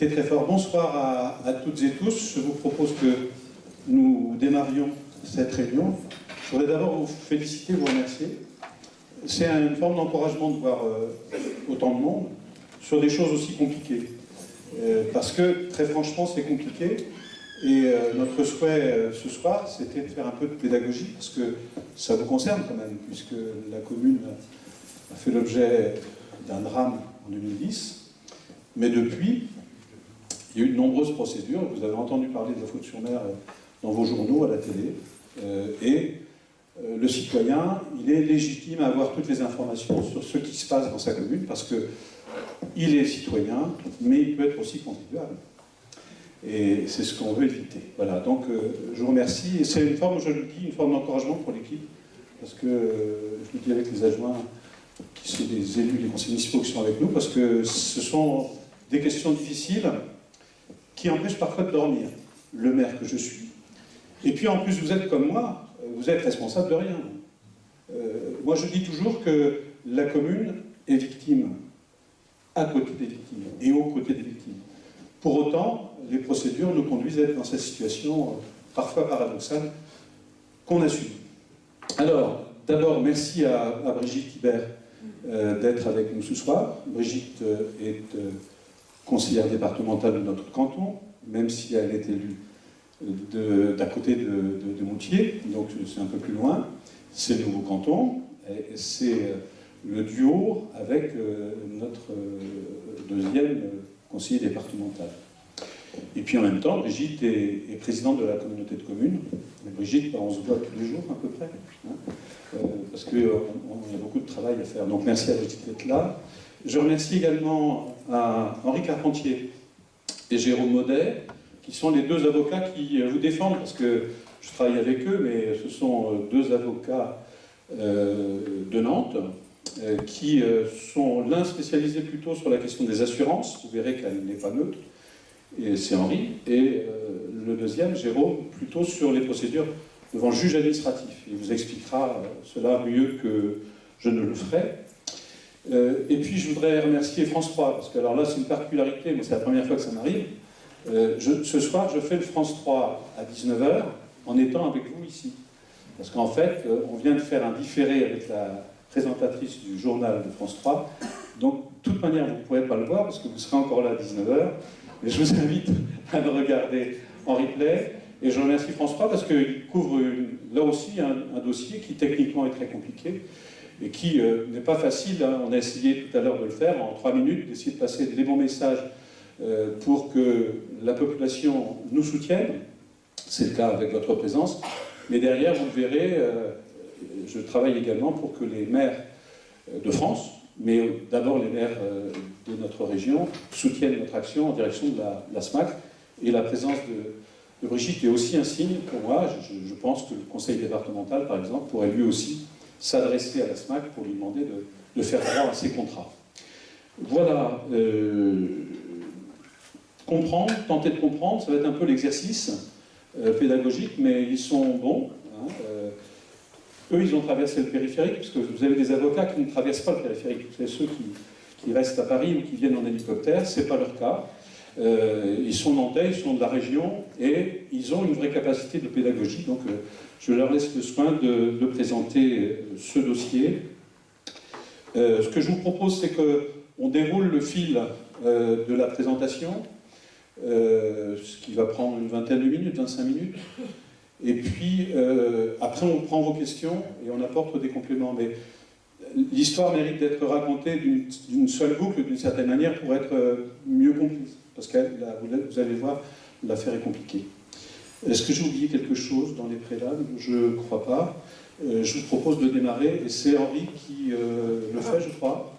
était très fort. Bonsoir à toutes et tous. Je vous propose que nous démarrions cette réunion. Je voudrais d'abord vous féliciter, vous remercier. C'est une forme d'encouragement de voir autant de monde sur des choses aussi compliquées. Parce que, très franchement, c'est compliqué. Et notre souhait ce soir, c'était de faire un peu de pédagogie, parce que ça vous concerne quand même, puisque la commune a fait l'objet d'un drame en 2010. Mais depuis, il y a eu de nombreuses procédures. Vous avez entendu parler de la faute-sur-mer dans vos journaux, à la télé. Le citoyen, il est légitime à avoir toutes les informations sur ce qui se passe dans sa commune, parce qu'il est citoyen, mais il peut être aussi contribuable. Et c'est ce qu'on veut éviter. Voilà, donc je vous remercie. Et c'est une forme, je le dis, une forme d'encouragement pour l'équipe, parce que je le dis avec les adjoints, qui sont des élus, les conseillers municipaux qui sont avec nous, parce que ce sont des questions difficiles qui empêchent parfois de dormir, le maire que je suis. Et puis en plus, vous êtes comme moi, vous êtes responsable de rien. Moi, je dis toujours que la commune est victime, à côté des victimes, et aux côtés des victimes. Pour autant, les procédures nous conduisent à être dans cette situation parfois paradoxale qu'on a subie. Alors, d'abord, merci à Brigitte Hibert d'être avec nous ce soir. Brigitte est conseillère départementale de notre canton, même si elle est élue d'à côté de Moutier, donc c'est un peu plus loin. C'est le nouveau canton, et c'est le duo avec notre deuxième conseiller départemental. Et puis en même temps, Brigitte est présidente de la communauté de communes. Et Brigitte, on se voit tous les jours à peu près, hein, parce qu'il y a beaucoup de travail à faire. Donc merci à Brigitte d'être là. Je remercie également à Henri Carpentier et Jérôme Maudet, qui sont les deux avocats qui vous défendent, parce que je travaille avec eux, mais ce sont deux avocats de Nantes, qui sont l'un spécialisé plutôt sur la question des assurances, vous verrez qu'elle n'est pas neutre, et c'est Henri, et le deuxième, Jérôme, plutôt sur les procédures devant le juge administratif. Il vous expliquera cela mieux que je ne le ferai. Et puis je voudrais remercier France 3, parce que alors là c'est une particularité, mais c'est la première fois que ça m'arrive. Ce soir, je fais le France 3 à 19h en étant avec vous ici. Parce qu'en fait, on vient de faire un différé avec la présentatrice du journal de France 3. Donc, de toute manière, vous ne pourrez pas le voir parce que vous serez encore là à 19h. Mais je vous invite à le regarder en replay. Et je remercie France 3 parce qu'il couvre là aussi un dossier qui techniquement est très compliqué et qui n'est pas facile, hein. On a essayé tout à l'heure de le faire en 3 minutes, d'essayer de passer des bons messages pour que la population nous soutienne. C'est le cas avec votre présence. Mais derrière, vous le verrez, je travaille également pour que les maires de France, mais d'abord les maires de notre région, soutiennent notre action en direction de la SMAC. Et la présence de Brigitte est aussi un signe pour moi. Je pense que le conseil départemental, par exemple, pourrait lui aussi s'adresser à la SMAC pour lui demander de faire droit à ses contrats. Voilà. Comprendre, tenter de comprendre, ça va être un peu l'exercice pédagogique, mais ils sont bons. Hein, eux, ils ont traversé le périphérique, puisque vous avez des avocats qui ne traversent pas le périphérique. C'est ceux qui restent à Paris ou qui viennent en hélicoptère, ce n'est pas leur cas. Ils sont nantais, ils sont de la région, et ils ont une vraie capacité de pédagogie. Donc, je leur laisse le soin de présenter ce dossier. Ce que je vous propose, c'est qu'on déroule le fil de la présentation, ce qui va prendre une vingtaine de minutes, 25 minutes. Et puis, après, on prend vos questions et on apporte des compléments. Mais l'histoire mérite d'être racontée d'une seule boucle, d'une certaine manière, pour être mieux comprise. Parce que là, vous allez voir, l'affaire est compliquée. Est-ce que j'ai oublié quelque chose dans les préalables? Je ne crois pas. Je vous propose de démarrer, et c'est Henri qui le fait, je crois.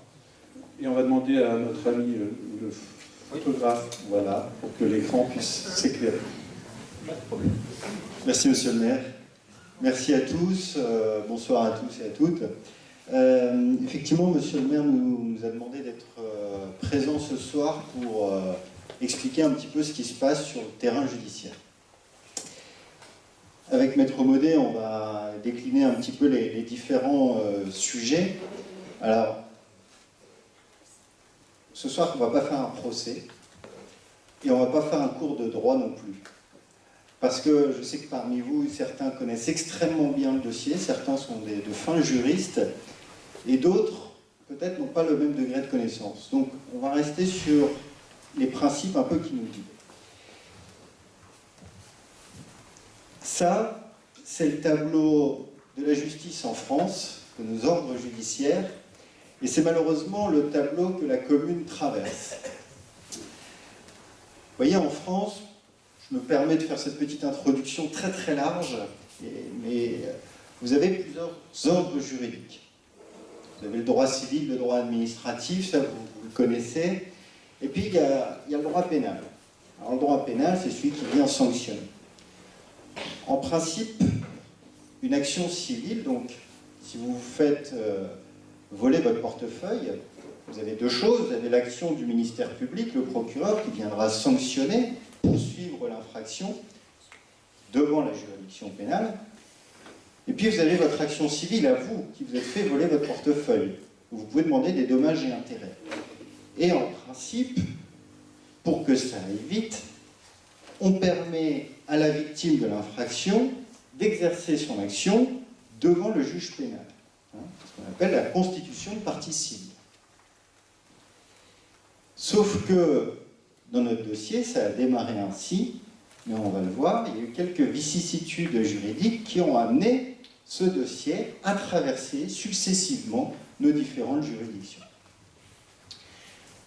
Et on va demander à notre ami le photographe, voilà, pour que l'écran puisse s'éclairer. Pas de problème. Merci, monsieur le maire. Merci à tous. Bonsoir à tous et à toutes. Effectivement, monsieur le maire nous a demandé d'être présent ce soir pour expliquer un petit peu ce qui se passe sur le terrain judiciaire. Avec Maître Maudet, on va décliner un petit peu les différents sujets. Alors, ce soir, on ne va pas faire un procès. Et on ne va pas faire un cours de droit non plus. Parce que je sais que parmi vous, certains connaissent extrêmement bien le dossier, certains sont de fins juristes, et d'autres, peut-être, n'ont pas le même degré de connaissance. Donc, on va rester sur les principes un peu qui nous guident. Ça, c'est le tableau de la justice en France, de nos ordres judiciaires, et c'est malheureusement le tableau que la commune traverse. Vous voyez, en France, je me permets de faire cette petite introduction très très large, mais vous avez plusieurs ordres juridiques. Vous avez le droit civil, le droit administratif, ça vous le connaissez, et puis il y a le droit pénal. Alors le droit pénal, c'est celui qui vient sanctionner. En principe, une action civile, donc si vous vous faites voler votre portefeuille, vous avez deux choses. Vous avez l'action du ministère public, le procureur, qui viendra sanctionner, poursuivre l'infraction devant la juridiction pénale. Et puis vous avez votre action civile à vous, qui vous êtes fait voler votre portefeuille. Vous pouvez demander des dommages et intérêts. Et en principe, pour que ça aille vite, on permet à la victime de l'infraction d'exercer son action devant le juge pénal. Ce qu'on appelle la constitution de partie civile. Sauf que dans notre dossier, ça a démarré ainsi, mais on va le voir, il y a eu quelques vicissitudes juridiques qui ont amené ce dossier à traverser successivement nos différentes juridictions.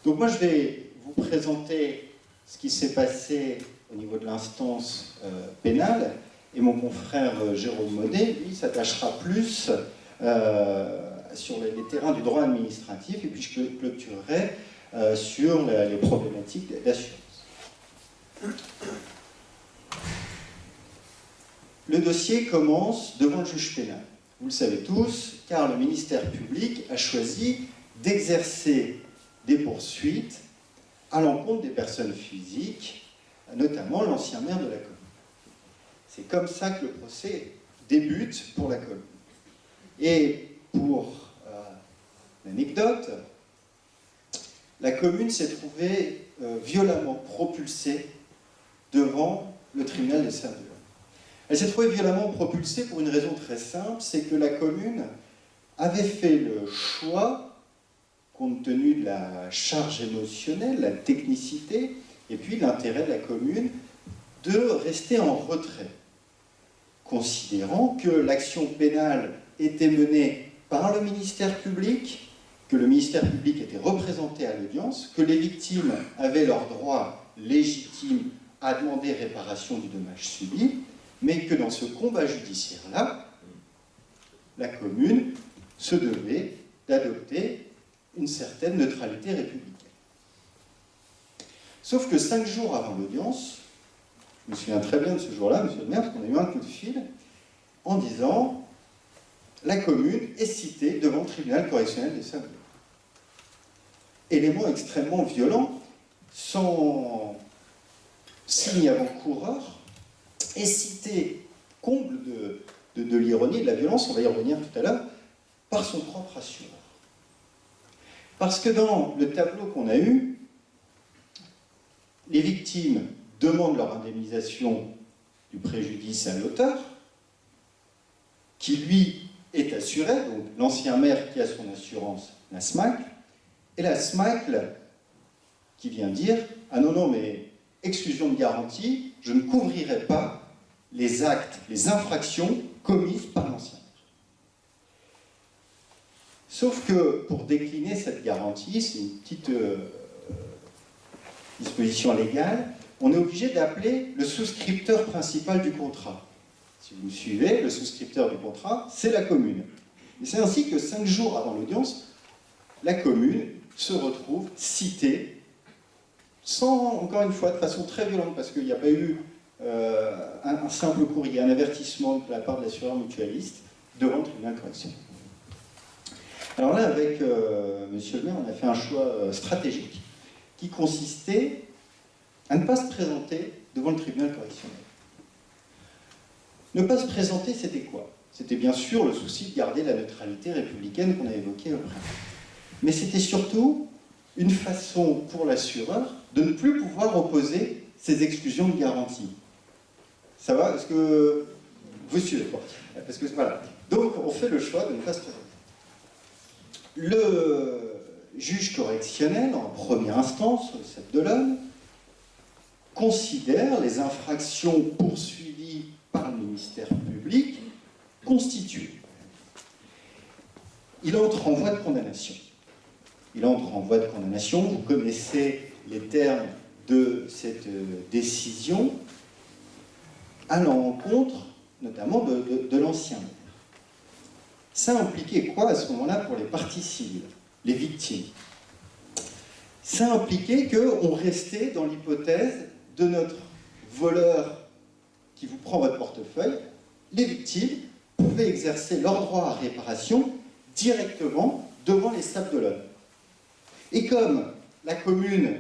Donc moi, je vais vous présenter ce qui s'est passé au niveau de l'instance pénale, et mon confrère Jérôme Monet, lui, s'attachera plus sur les terrains du droit administratif, et puis je clôturerai sur les problématiques d'assurance. Le dossier commence devant le juge pénal. Vous le savez tous, car le ministère public a choisi d'exercer des poursuites à l'encontre des personnes physiques, notamment l'ancien maire de la commune. C'est comme ça que le procès débute pour la commune. Et pour l'anecdote, la commune s'est trouvée violemment propulsée devant le tribunal des Sables-d'Olonne. Elle s'est trouvée violemment propulsée pour une raison très simple, c'est que la commune avait fait le choix, compte tenu de la charge émotionnelle, la technicité, et puis l'intérêt de la commune, de rester en retrait, considérant que l'action pénale était menée par le ministère public, que le ministère public était représenté à l'audience, que les victimes avaient leur droit légitime à demander réparation du dommage subi, mais que dans ce combat judiciaire-là, la commune se devait d'adopter une certaine neutralité républicaine. Sauf que 5 jours avant l'audience, je me souviens très bien de ce jour-là, monsieur le maire, parce qu'on a eu un coup de fil, en disant « la commune est citée devant le tribunal correctionnel des Sables-d'Olonne ». Élément extrêmement violent, sans signe avant-coureur, est cité, comble de l'ironie et de la violence, on va y revenir tout à l'heure, par son propre assureur. Parce que dans le tableau qu'on a eu, les victimes demandent leur indemnisation du préjudice à l'auteur, qui lui est assuré, donc l'ancien maire qui a son assurance, la SMACL, et la SMACL qui vient dire « Ah non, mais exclusion de garantie, je ne couvrirai pas les actes, les infractions commises par l'ancien maire. » Sauf que pour décliner cette garantie, c'est une petite disposition légale, on est obligé d'appeler le souscripteur principal du contrat. Si vous me suivez, le souscripteur du contrat, c'est la commune. Et c'est ainsi que 5 jours avant l'audience, la commune se retrouve citée, sans, encore une fois, de façon très violente, parce qu'il n'y a pas eu un simple courrier, un avertissement de la part de l'assureur mutualiste devant le tribunal correctionnel. Alors là, avec monsieur le maire, on a fait un choix stratégique qui consistait à ne pas se présenter devant le tribunal correctionnel. Ne pas se présenter, c'était quoi? C'était bien sûr le souci de garder la neutralité républicaine qu'on a évoquée au préalable. Mais c'était surtout une façon pour l'assureur de ne plus pouvoir opposer ces exclusions de garantie. Ça va? Est-ce que vous suivez quoi? Parce que voilà. Donc on fait le choix de ne pas se présenter. Le juge correctionnel, en première instance, sur le Cep de l'Homme, considère les infractions poursuivies par le ministère public constituées. Il entre en voie de condamnation. Il entre en voie de condamnation. Vous connaissez les termes de cette décision, allant en l'encontre notamment de l'ancien maire. Ça impliquait quoi à ce moment-là pour les parties civiles, les victimes? Ça impliquait qu'on restait dans l'hypothèse de notre voleur qui vous prend votre portefeuille. Les victimes pouvaient exercer leur droit à réparation directement devant les Sables d'Olonne. Et comme la commune,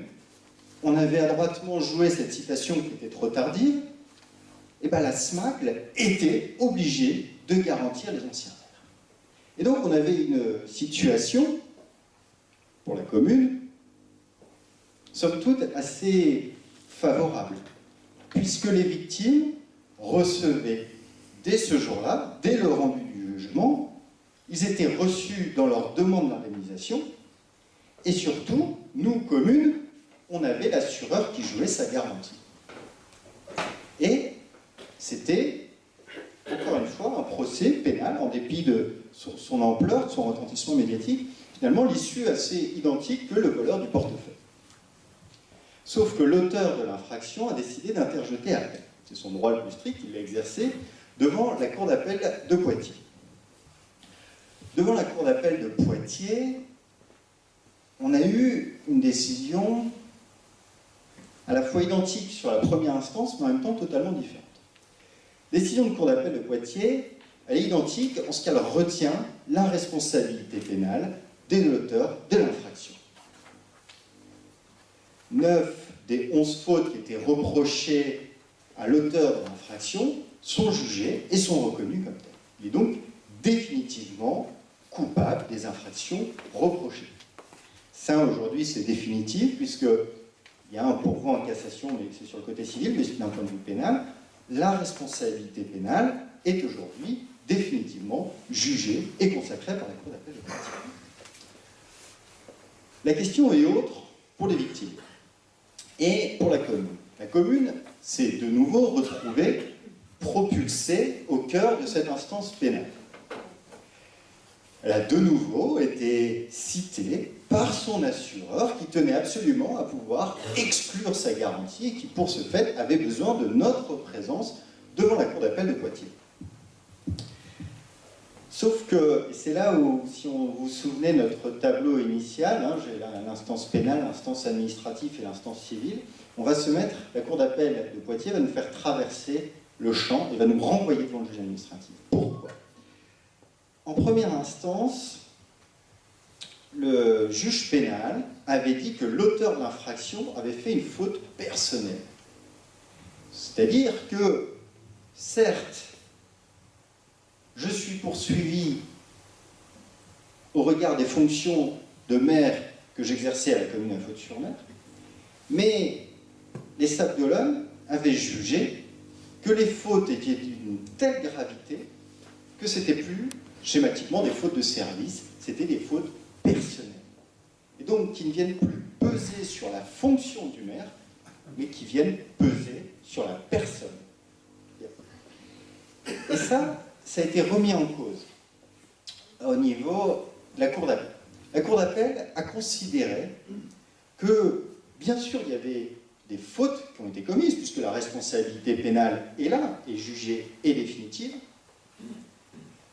on avait adroitement joué cette citation qui était trop tardive, et bien la SMACL était obligée de garantir les anciens maires. Et donc on avait une situation, pour la commune, somme toute assez favorable, puisque les victimes recevaient dès ce jour-là, dès le rendu du jugement, ils étaient reçus dans leur demande d'indemnisation, et surtout, nous, communes, on avait l'assureur qui jouait sa garantie. Et c'était, encore une fois, un procès pénal, en dépit de son ampleur, de son retentissement médiatique, finalement l'issue assez identique que le voleur du portefeuille. Sauf que l'auteur de l'infraction a décidé d'interjeter appel. C'est son droit le plus strict, il l'a exercé devant la Cour d'appel de Poitiers. Devant la Cour d'appel de Poitiers, on a eu une décision à la fois identique sur la première instance, mais en même temps totalement différente. La décision de Cour d'appel de Poitiers, elle est identique en ce qu'elle retient la responsabilité pénale des auteurs de l'infraction. 9 des 11 fautes qui étaient reprochées à l'auteur de l'infraction sont jugées et sont reconnues comme telles. Il est donc définitivement coupable des infractions reprochées. Ça, aujourd'hui, c'est définitif, puisqu'il y a un pourvoi en cassation, mais c'est sur le côté civil, mais d'un point de vue pénal, la responsabilité pénale est aujourd'hui définitivement jugée et consacrée par la Cour d'appel de Poitiers. La question est autre pour les victimes et pour la commune. La commune s'est de nouveau retrouvée propulsée au cœur de cette instance pénale. Elle a de nouveau été citée par son assureur qui tenait absolument à pouvoir exclure sa garantie et qui, pour ce fait, avait besoin de notre présence devant la Cour d'appel de Poitiers. Sauf que, et c'est là où, si on vous souvenez notre tableau initial, hein, j'ai l'instance pénale, l'instance administrative et l'instance civile, on va se mettre, la Cour d'appel de Poitiers va nous faire traverser le champ et va nous renvoyer devant le juge administratif. Pourquoi ? En première instance, le juge pénal avait dit que l'auteur de l'infraction avait fait une faute personnelle. C'est-à-dire que, certes, je suis poursuivi au regard des fonctions de maire que j'exerçais à la commune de Fautes-sur-Mer, mais les Sables d'Olonne avaient jugé que les fautes étaient d'une telle gravité que c'était plus schématiquement des fautes de service, c'était des fautes personnelles. Et donc qui ne viennent plus peser sur la fonction du maire, mais qui viennent peser sur la personne. Et ça a été remis en cause au niveau de la Cour d'appel. La Cour d'appel a considéré que, bien sûr, il y avait des fautes qui ont été commises, puisque la responsabilité pénale est là, est jugée et définitive,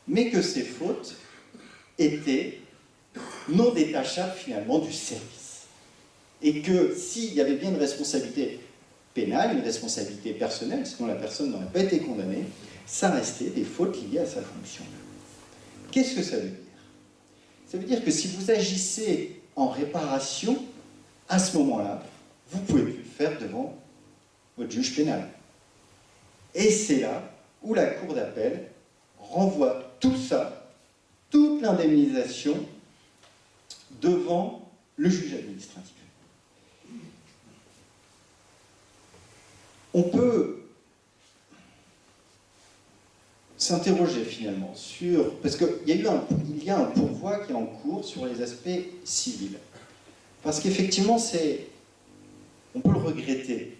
mais que ces fautes étaient non détachables finalement du service. Et que s'il y avait bien une responsabilité pénale, une responsabilité personnelle, sinon la personne n'aurait pas été condamnée, ça restait des fautes liées à sa fonction. Qu'est-ce que ça veut dire ? Ça veut dire que si vous agissez en réparation, à ce moment-là, vous ne pouvez plus le faire devant votre juge pénal. Et c'est là où la Cour d'appel renvoie tout ça, toute l'indemnisation, devant le juge administratif. On peut s'interroger finalement sur... Parce qu'il y a un pourvoi qui est en cours sur les aspects civils. Parce qu'effectivement, on peut le regretter,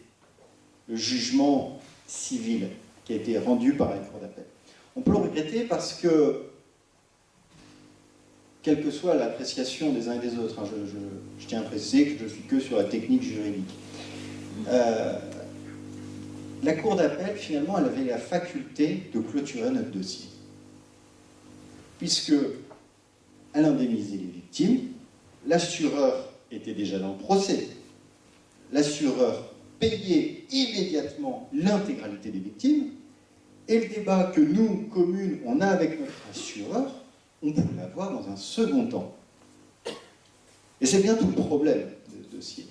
le jugement civil qui a été rendu par la Cour d'appel. On peut le regretter parce que, quelle que soit l'appréciation des uns et des autres, hein, je tiens à préciser que je ne suis que sur la technique juridique, la Cour d'appel, finalement, elle avait la faculté de clôturer notre dossier. Puisque elle indemnisait les victimes, l'assureur était déjà dans le procès. L'assureur payait immédiatement l'intégralité des victimes, et le débat que nous, communes, on a avec notre assureur, on pouvait l'avoir dans un second temps. Et c'est bien tout le problème de ce dossier.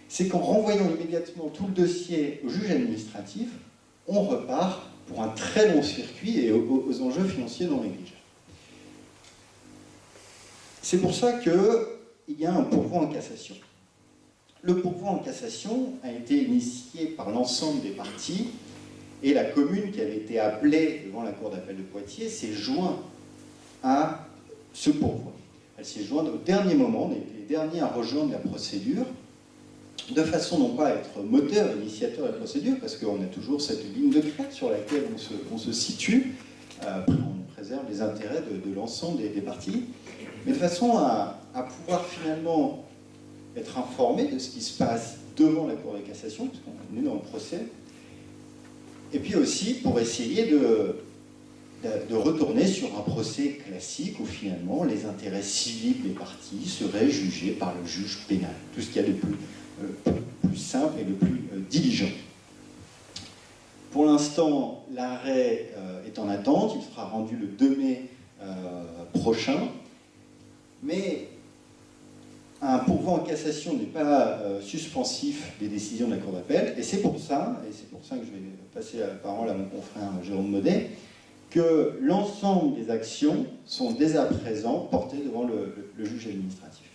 C'est qu'en renvoyant immédiatement tout le dossier au juge administratif, on repart pour un très long circuit et aux enjeux financiers non négligeables. C'est pour ça qu'il y a un pourvoi en cassation. Le pourvoi en cassation a été initié par l'ensemble des parties et la commune qui avait été appelée devant la Cour d'appel de Poitiers s'est jointe à ce pourvoi. Elle s'est jointe au dernier moment, on a été les derniers à rejoindre la procédure, de façon non pas à être moteur, initiateur de la procédure, parce qu'on a toujours cette ligne de crête sur laquelle on se situe, on préserve les intérêts de l'ensemble des parties, mais de façon à pouvoir finalement être informé de ce qui se passe devant la Cour de cassation, parce qu'on est dans le procès, et puis aussi pour essayer de retourner sur un procès classique où finalement les intérêts civils des parties seraient jugés par le juge pénal. Tout ce qu'il y a de plus simple et de plus diligent. Pour l'instant, l'arrêt est en attente, il sera rendu le 2 mai prochain, mais un pourvoi en cassation n'est pas suspensif des décisions de la Cour d'appel, et c'est pour ça que je vais passer la parole à mon confrère Jérôme Maudet, que l'ensemble des actions sont dès à présent portées devant le juge administratif.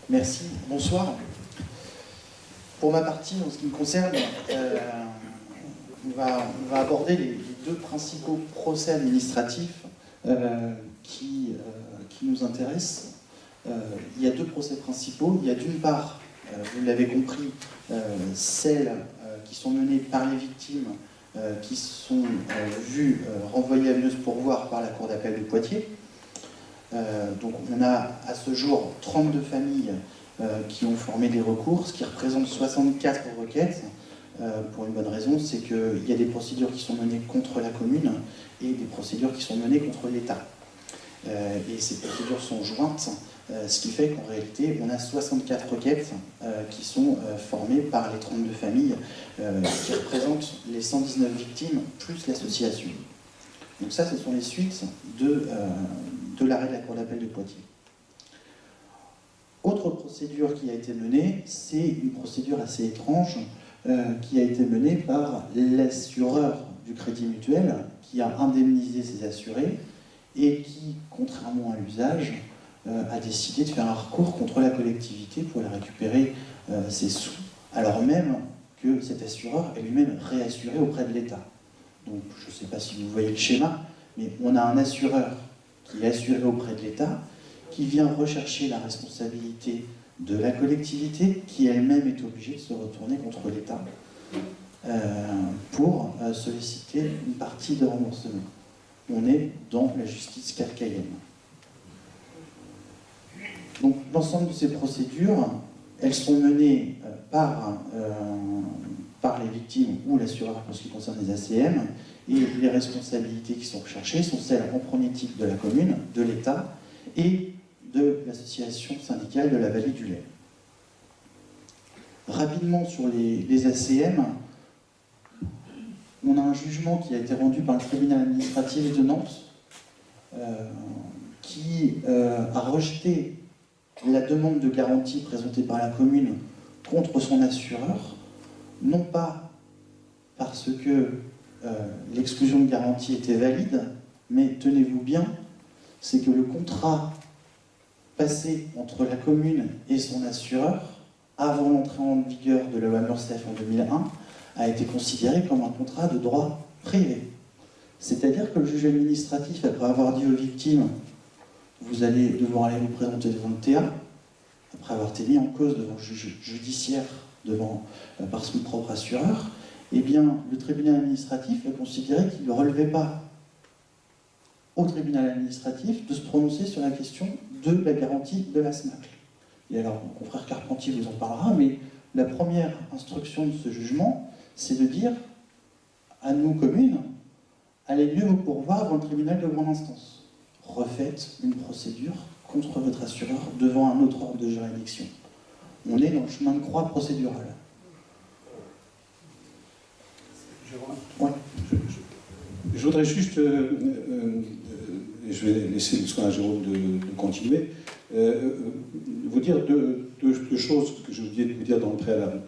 Merci, bonsoir. Pour ma partie, en ce qui me concerne, on va aborder les deux principaux procès administratifs qui nous intéressent. Il y a deux procès principaux. Il y a d'une part, vous l'avez compris, celles qui sont menées par les victimes qui sont vues renvoyées à Vineuse pourvoir par la Cour d'appel de Poitiers. Donc on a à ce jour 32 familles qui ont formé des recours, ce qui représente 64 requêtes, pour une bonne raison, c'est qu'il y a des procédures qui sont menées contre la commune et des procédures qui sont menées contre l'État. Et ces procédures sont jointes, ce qui fait qu'en réalité, on a 64 requêtes qui sont formées par les 32 familles qui représentent les 119 victimes plus l'association. Donc ça, ce sont les suites de l'arrêt de la Cour d'appel de Poitiers. Autre procédure qui a été menée, c'est une procédure assez étrange qui a été menée par l'assureur du Crédit Mutuel qui a indemnisé ses assurés et qui, contrairement à l'usage, a décidé de faire un recours contre la collectivité pour aller récupérer ses sous, alors même que cet assureur est lui-même réassuré auprès de l'État. Donc, je ne sais pas si vous voyez le schéma, mais on a un assureur qui est assuré auprès de l'État, qui vient rechercher la responsabilité de la collectivité, qui elle-même est obligée de se retourner contre l'État pour solliciter une partie de remboursement. On est dans la justice kafkaïenne. Donc, l'ensemble de ces procédures, elles sont menées par les victimes ou l'assureur pour ce qui concerne les ACM, et les responsabilités qui sont recherchées sont celles en premier titre de la commune, de l'État et de l'association syndicale de la Vallée du Lay. Rapidement sur les ACM, on a un jugement qui a été rendu par le tribunal administratif de Nantes qui a rejeté la demande de garantie présentée par la commune contre son assureur, non pas parce que l'exclusion de garantie était valide, mais tenez-vous bien, c'est que le contrat passé entre la commune et son assureur, avant l'entrée en vigueur de la loi Murcef en 2001, a été considéré comme un contrat de droit privé. C'est-à-dire que le juge administratif, après avoir dit aux victimes « vous allez devoir aller vous présenter devant le TA », après avoir été mis en cause devant le juge judiciaire par son propre assureur, eh bien, le tribunal administratif a considéré qu'il ne relevait pas au tribunal administratif de se prononcer sur la question de la garantie de la SMACL. Et alors, mon confrère Carpentier vous en parlera, mais la première instruction de ce jugement, c'est de dire à nous, communes, allez mieux vous pourvoir devant le tribunal de grande instance. Refaites une procédure contre votre assureur devant un autre ordre de juridiction. On est dans le chemin de croix procédural. Ouais. Je voudrais juste, et je vais laisser le soin à Jérôme de continuer, vous dire deux choses que j'ai oublié de vous dire dans le préalable.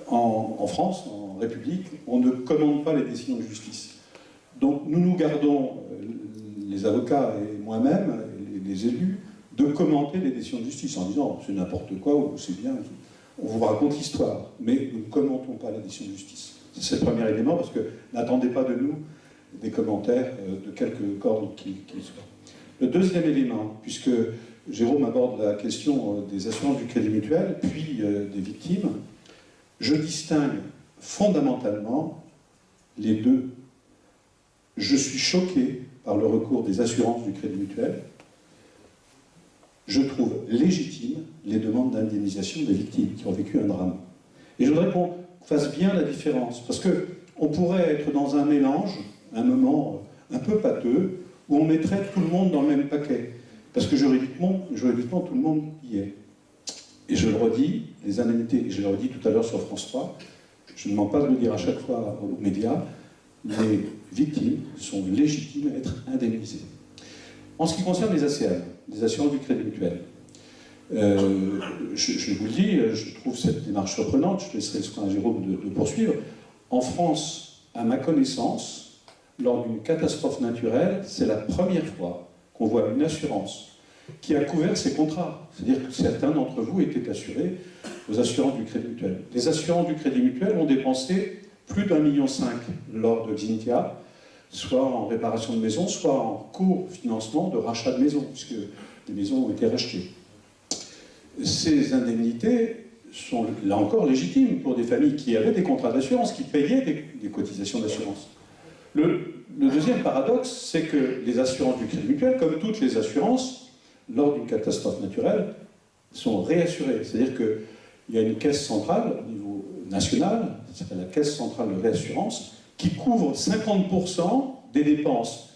En France, en République, on ne commande pas les décisions de justice. Donc nous gardons, les avocats et moi-même, et les élus, de commenter les décisions de justice en disant c'est n'importe quoi ou c'est bien. On vous raconte l'histoire, mais nous ne commentons pas les décisions de justice. C'est le premier élément, parce que n'attendez pas de nous des commentaires de quelque corde qu'ils soient. Le deuxième élément, puisque Jérôme aborde la question des assurances du crédit mutuel, puis des victimes, je distingue fondamentalement les deux. Je suis choqué par le recours des assurances du crédit mutuel. Je trouve légitime les demandes d'indemnisation des victimes qui ont vécu un drame. Et je voudrais qu'on fasse bien la différence, parce qu'on pourrait être dans un mélange, un moment un peu pâteux, où on mettrait tout le monde dans le même paquet. Parce que juridiquement tout le monde y est. Et je le redis, les indemnités, et je l'ai redit tout à l'heure sur France 3, je ne m'en passe de le dire à chaque fois aux médias, les victimes sont légitimes à être indemnisées. En ce qui concerne les ACM, les assurances du crédit mutuel, je vous le dis, je trouve cette démarche surprenante, je laisserai le soin à Jérôme de poursuivre. En France, à ma connaissance, lors d'une catastrophe naturelle, c'est la première fois qu'on voit une assurance qui a couvert ses contrats. C'est-à-dire que certains d'entre vous étaient assurés aux assurances du crédit mutuel. Les assurances du crédit mutuel ont dépensé plus d'1,5 million lors de Xynthia, soit en réparation de maisons, soit en cofinancement de rachat de maisons, puisque les maisons ont été rachetées. Ces indemnités sont là encore légitimes pour des familles qui avaient des contrats d'assurance, qui payaient des cotisations d'assurance. Le deuxième paradoxe, c'est que les assurances du crédit mutuel, comme toutes les assurances, lors d'une catastrophe naturelle, sont réassurées. C'est-à-dire qu'il y a une caisse centrale au niveau national, ça s'appelle la Caisse centrale de réassurance, qui couvre 50% des dépenses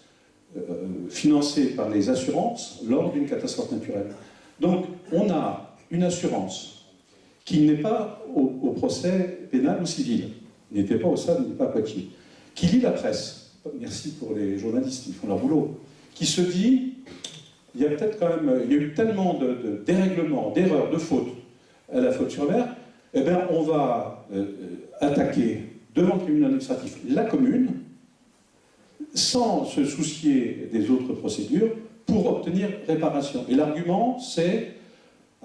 financées par les assurances lors d'une catastrophe naturelle. Donc, on a une assurance qui n'est pas au procès pénal ou civil, n'était pas au SAD, n'est pas à Poitiers, qui lit la presse, merci pour les journalistes, ils font leur boulot, qui se dit, il y a peut-être quand même, il y a eu tellement de dérèglements, d'erreurs, de fautes à la faute sur mer, eh bien, on va attaquer devant le tribunal administratif la commune, sans se soucier des autres procédures, pour obtenir réparation. Et l'argument, c'est,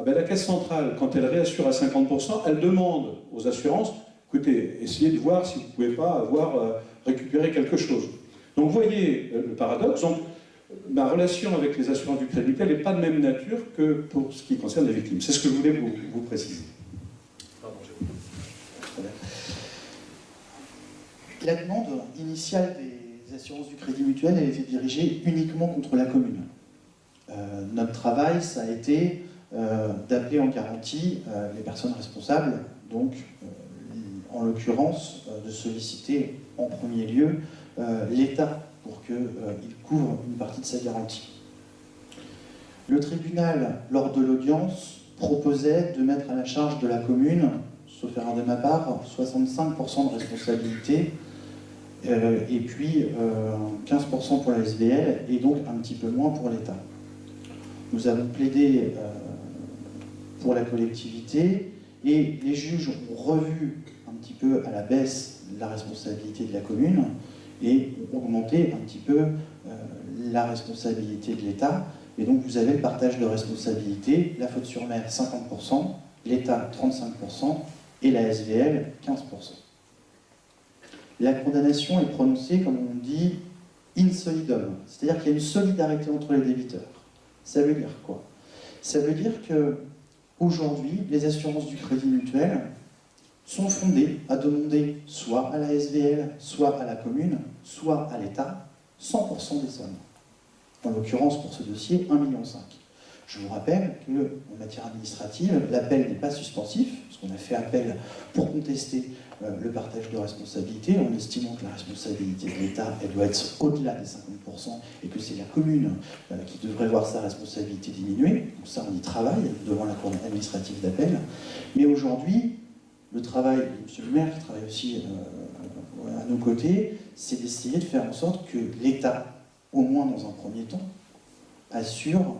la Caisse centrale, quand elle réassure à 50%, elle demande aux assurances, écoutez, essayez de voir si vous ne pouvez pas avoir récupéré quelque chose. Donc, vous voyez le paradoxe. Donc, ma relation avec les assurances du crédit mutuel n'est pas de même nature que pour ce qui concerne les victimes. C'est ce que je voulais vous préciser. La demande initiale des assurances du crédit mutuel, elle était dirigée uniquement contre la commune. Notre travail, ça a été d'appeler en garantie les personnes responsables, donc en l'occurrence de solliciter en premier lieu l'État pour qu'il couvre une partie de sa garantie. Le tribunal, lors de l'audience, proposait de mettre à la charge de la commune, sauf erreur de ma part, 65% de responsabilité, et puis 15% pour la SBL, et donc un petit peu moins pour l'État. Nous avons plaidé pour la collectivité, et les juges ont revu un petit peu à la baisse la responsabilité de la commune, et ont augmenté un petit peu la responsabilité de l'État, Et donc vous avez le partage de responsabilité, la faute sur mer 50%, l'État 35% et la SVL 15%. La condamnation est prononcée, comme on dit, in solidum, c'est-à-dire qu'il y a une solidarité entre les débiteurs. Ça veut dire quoi? Ça veut dire que aujourd'hui, les assurances du crédit mutuel sont fondées à demander soit à la SVL, soit à la commune, soit à l'État, 100% des sommes. En l'occurrence, pour ce dossier, 1,5 million. Je vous rappelle qu'en matière administrative, l'appel n'est pas suspensif, parce qu'on a fait appel pour contester le partage de responsabilité, en estimant que la responsabilité de l'État, elle doit être au-delà des 50%, et que c'est la commune qui devrait voir sa responsabilité diminuer. Donc ça, on y travaille devant la Cour administrative d'appel. Mais aujourd'hui, le travail de M. le maire, qui travaille aussi à nos côtés, c'est d'essayer de faire en sorte que l'État, au moins dans un premier temps, assure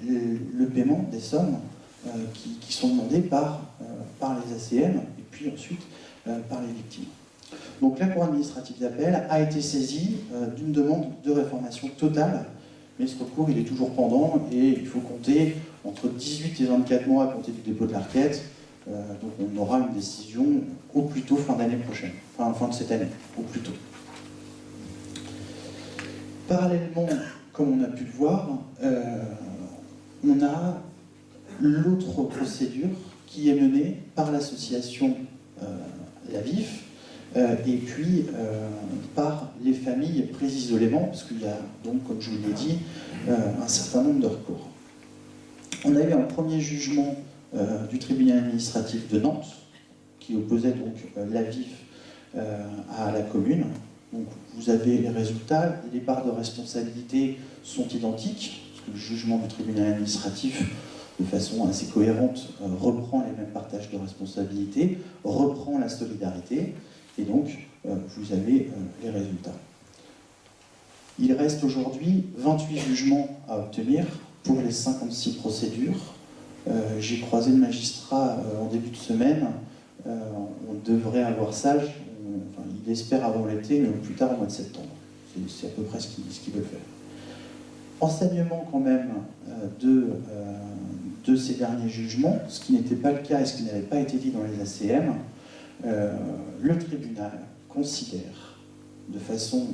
le paiement des sommes qui sont demandées par les ACM et puis ensuite par les victimes. Donc la Cour administrative d'appel a été saisie d'une demande de réformation totale, mais ce recours il est toujours pendant et il faut compter entre 18 et 24 mois à compter du dépôt de la requête. Donc on aura une décision au plus tôt fin d'année prochaine, fin de cette année, au plus tôt. Parallèlement, comme on a pu le voir, on a l'autre procédure qui est menée par l'association La Vif et puis par les familles prises isolément, parce qu'il y a donc, comme je vous l'ai dit, un certain nombre de recours. On a eu un premier jugement du tribunal administratif de Nantes qui opposait donc La Vif à la commune. Donc vous avez les résultats, et les parts de responsabilité sont identiques, parce que le jugement du tribunal administratif, de façon assez cohérente, reprend les mêmes partages de responsabilité, reprend la solidarité, et donc vous avez les résultats. Il reste aujourd'hui 28 jugements à obtenir pour les 56 procédures. J'ai croisé le magistrat en début de semaine, on devrait avoir ça, il espère avant l'été, mais au plus tard au mois de septembre. C'est à peu près ce qu'il veut faire. Enseignement quand même de ces derniers jugements, ce qui n'était pas le cas et ce qui n'avait pas été dit dans les ACM, le tribunal considère de façon,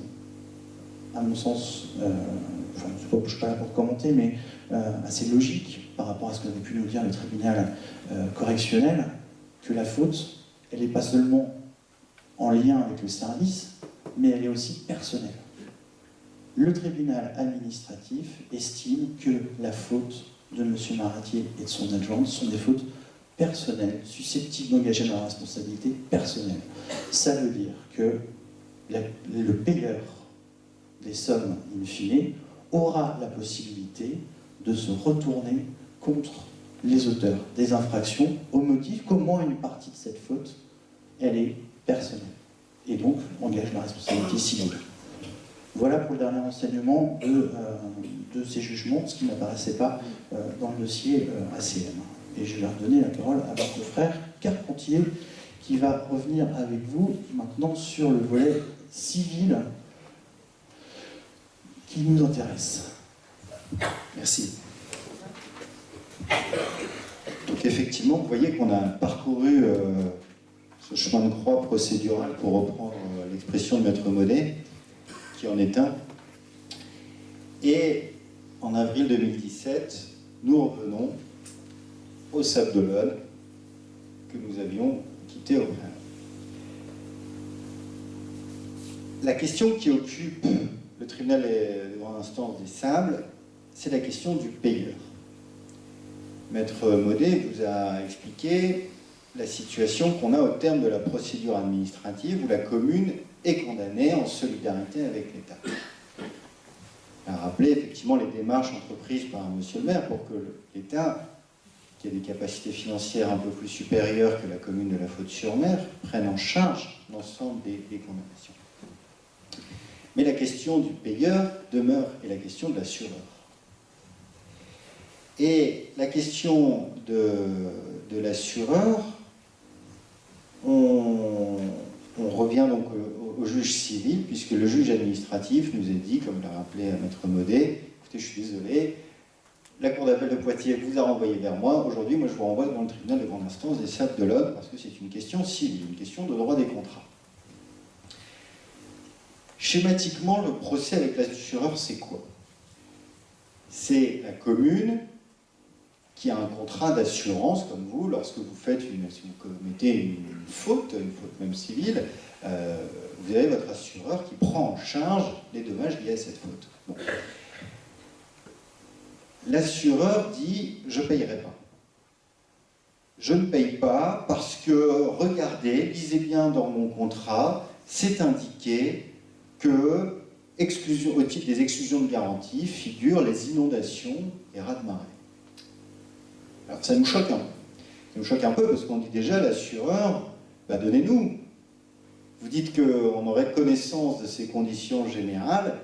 à mon sens, je ne suis pas là pour commenter, mais assez logique par rapport à ce qu'avait pu nous dire le tribunal correctionnel, que la faute, elle n'est pas seulement en lien avec le service, mais elle est aussi personnelle. Le tribunal administratif estime que la faute de M. Maratier et de son adjointe sont des fautes personnelles, susceptibles d'engager la responsabilité personnelle. Ça veut dire que le payeur des sommes in fine aura la possibilité de se retourner contre les auteurs des infractions au motif qu'au moins une partie de cette faute, elle est personnelle et donc engage la responsabilité civile. Voilà pour le dernier enseignement de ces jugements, ce qui n'apparaissait pas dans le dossier ACM. Et je vais redonner la parole à votre frère Carpentier, qui va revenir avec vous maintenant sur le volet civil qui nous intéresse. Merci. Donc effectivement, vous voyez qu'on a parcouru ce chemin de croix procédural, pour reprendre l'expression de Maître Monet, qui en est un. Et en avril 2017, nous revenons au Sable d'Olonne que nous avions quitté au préalable. La question qui occupe le tribunal de grande instance des Sables, c'est la question du payeur. Maître Monet vous a expliqué la situation qu'on a au terme de la procédure administrative où la commune est condamnée en solidarité avec l'État. Il a rappelé effectivement les démarches entreprises par monsieur le maire pour que l'État, qui a des capacités financières un peu plus supérieures que la commune de la Faute-sur-Mer, prenne en charge l'ensemble des condamnations. Mais la question du payeur demeure et la question de l'assureur. Et la question de l'assureur, on revient donc au juge civil, puisque le juge administratif nous a dit, comme l'a rappelé Maître Maudet, écoutez, je suis désolé, la Cour d'appel de Poitiers vous a renvoyé vers moi, aujourd'hui, moi je vous renvoie devant le tribunal de grande instance des Sables-d'Olonne, parce que c'est une question civile, une question de droit des contrats. Schématiquement, le procès avec l'assureur, c'est quoi? C'est la commune qui a un contrat d'assurance, comme vous, lorsque vous faites si vous commettez une faute même civile, vous avez votre assureur qui prend en charge les dommages liés à cette faute. Bon. L'assureur dit « je ne payerai pas ». Je ne paye pas parce que, regardez, lisez bien dans mon contrat, c'est indiqué que, au titre des exclusions de garantie, figurent les inondations et raz-de-marée. Alors ça nous choque un peu. Ça nous choque un peu parce qu'on dit déjà, l'assureur, bah, donnez-nous. Vous dites qu'on aurait connaissance de ces conditions générales,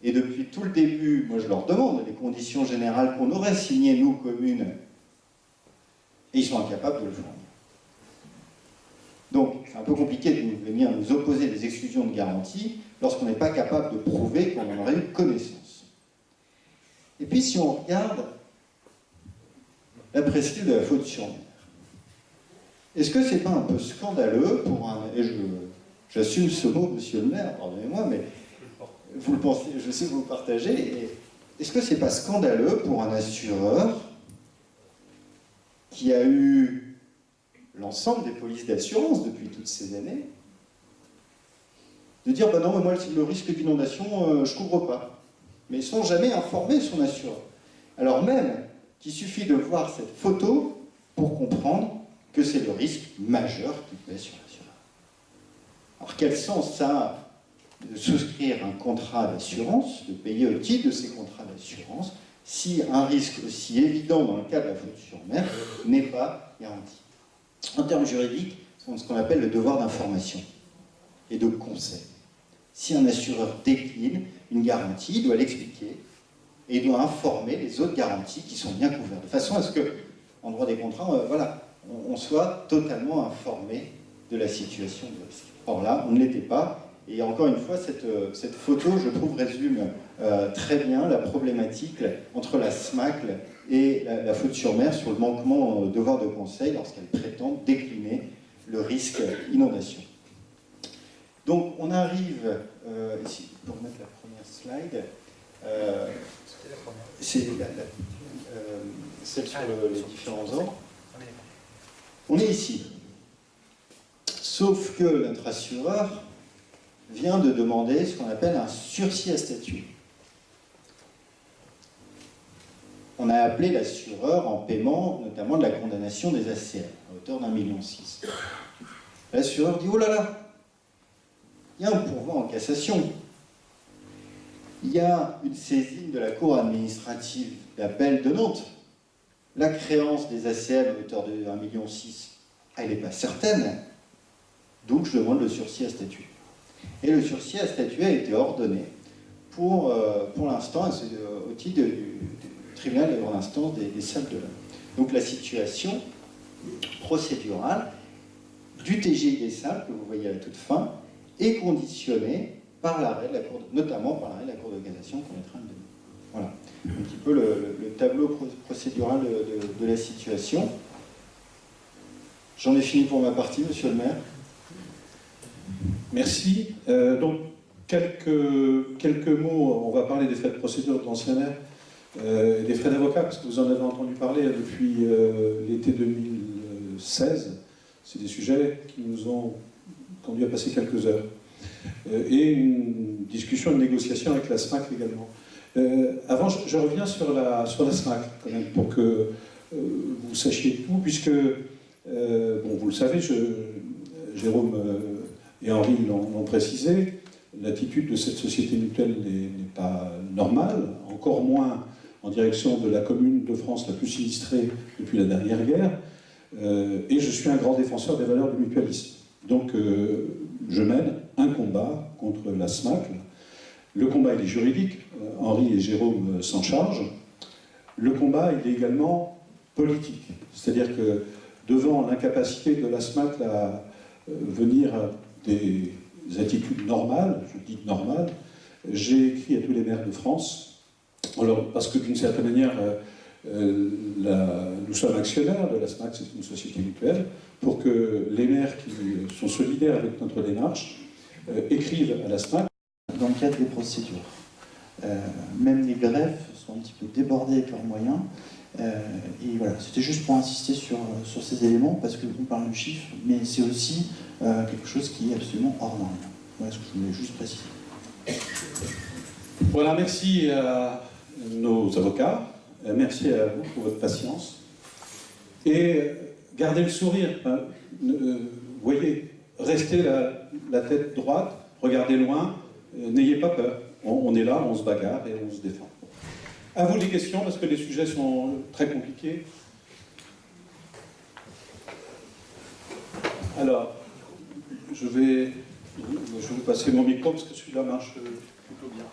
et depuis tout le début, moi je leur demande les conditions générales qu'on aurait signées, nous, communes, et ils sont incapables de le fournir. Donc, c'est un peu compliqué de venir nous opposer des exclusions de garantie lorsqu'on n'est pas capable de prouver qu'on en aurait eu connaissance. Et puis, si on regarde la prescription de la faute sur mer, est-ce que c'est pas un peu scandaleux pour un... Et j'assume ce mot, monsieur le maire, pardonnez-moi, mais vous le pensez, je sais que vous le partagez, est-ce que c'est pas scandaleux pour un assureur qui a eu l'ensemble des polices d'assurance depuis toutes ces années, de dire, ben non, mais moi, le risque d'inondation, je ne couvre pas. Mais sans jamais informer son assureur. Alors même qu'il suffit de voir cette photo pour comprendre que c'est le risque majeur qui pèse sur l'assureur. Alors quel sens ça a de souscrire un contrat d'assurance, de payer au titre de ces contrats d'assurance, si un risque aussi évident dans le cas de la faute sur mer n'est pas garanti? En termes juridiques, c'est ce qu'on appelle le devoir d'information et de conseil. Si un assureur décline une garantie, il doit l'expliquer et il doit informer les autres garanties qui sont bien couvertes, de façon à ce que, en droit des contrats, on soit totalement informé de la situation de risque. Or là, on ne l'était pas. Et encore une fois, cette photo, je trouve, résume très bien la problématique entre la SMACL et la faute sur mer sur le manquement au devoir de conseil lorsqu'elle prétend décliner le risque inondation. Donc on arrive, ici, pour mettre la première slide, c'est celle sur les différents ordres. On est ici. Sauf que notre assureur vient de demander ce qu'on appelle un sursis à statuer. On a appelé l'assureur en paiement, notamment de la condamnation des ACL, à hauteur d'1,6 million. L'assureur dit, oh là là, il y a un pourvoi en cassation. Il y a une saisine de la Cour administrative d'appel de Nantes. La créance des ACL à hauteur de 1,6 million, elle n'est pas certaine. Donc je demande le sursis à statuer. Et le sursis à statuer a été ordonné pour l'instant au titre du tribunal de grande instance des Sables-d'Olonne. Donc la situation procédurale du TGI des Sables, que vous voyez à la toute fin, est conditionnée par l'arrêt de la Cour, notamment par l'arrêt de la Cour de cassation qu'on est en train de donner. Voilà, un petit peu le tableau procédural de la situation. J'en ai fini pour ma partie, monsieur le maire. Merci. Donc, quelques mots, on va parler des frais de procédure de l'ancien maire, et des frais d'avocat, parce que vous en avez entendu parler depuis l'été 2016. C'est des sujets qui nous ont conduit à passer quelques heures. Et une discussion, une négociation avec la SMAC également. Avant, je reviens sur la SMAC, quand même, pour que vous sachiez tout, puisque, bon, vous le savez, Jérôme et Henri l'ont précisé, l'attitude de cette société mutuelle n'est pas normale, encore moins en direction de la commune de France la plus sinistrée depuis la dernière guerre, et je suis un grand défenseur des valeurs du mutualisme. Donc je mène un combat contre la SMAC. Le combat il est juridique, Henri et Jérôme s'en chargent. Le combat il est également politique, c'est-à-dire que devant l'incapacité de la SMAC à venir à des attitudes normales, je dis normales, j'ai écrit à tous les maires de France, alors, parce que d'une certaine manière, nous sommes actionnaires de la SMAC, c'est une société mutuelle, pour que les maires qui sont solidaires avec notre démarche écrivent à la SMAC. Dans le cadre des procédures. Même les greffes sont un petit peu débordés avec leurs moyens. Et voilà, c'était juste pour insister sur ces éléments, parce qu'on parle de chiffres, mais c'est aussi quelque chose qui est absolument hors norme. Voilà ce que je voulais juste préciser. Voilà, merci à nos avocats, merci à vous pour votre patience. Et gardez le sourire, hein. Voyez, restez la tête droite, regardez loin, n'ayez pas peur. On est là, on se bagarre et on se défend. À vous les questions, parce que les sujets sont très compliqués. Alors, je vais vous passer mon micro, parce que celui-là marche plutôt bien.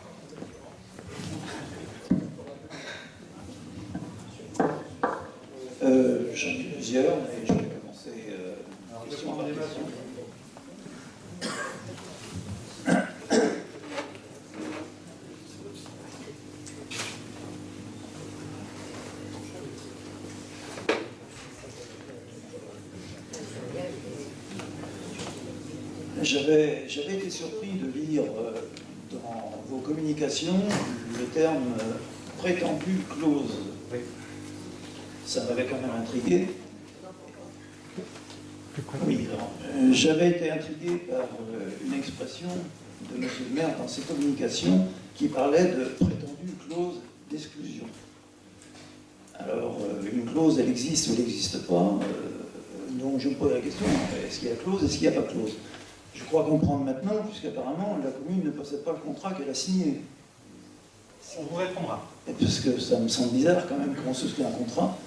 J'en ai plusieurs, mais je vais commencer question par question. J'avais été surpris de lire dans vos communications le terme prétendue clause. Ça m'avait quand même intrigué. Oui, j'avais été intrigué par une expression de M. le maire dans ses communications qui parlait de prétendue clause d'exclusion. Alors, une clause, elle existe ou elle n'existe pas. Donc je me pose la question, est-ce qu'il y a clause, est-ce qu'il n'y a pas clause? Je crois comprendre maintenant, puisqu'apparemment la commune ne possède pas le contrat qu'elle a signé. On vous répondra. Parce que ça me semble bizarre quand même qu'on souscrit un contrat.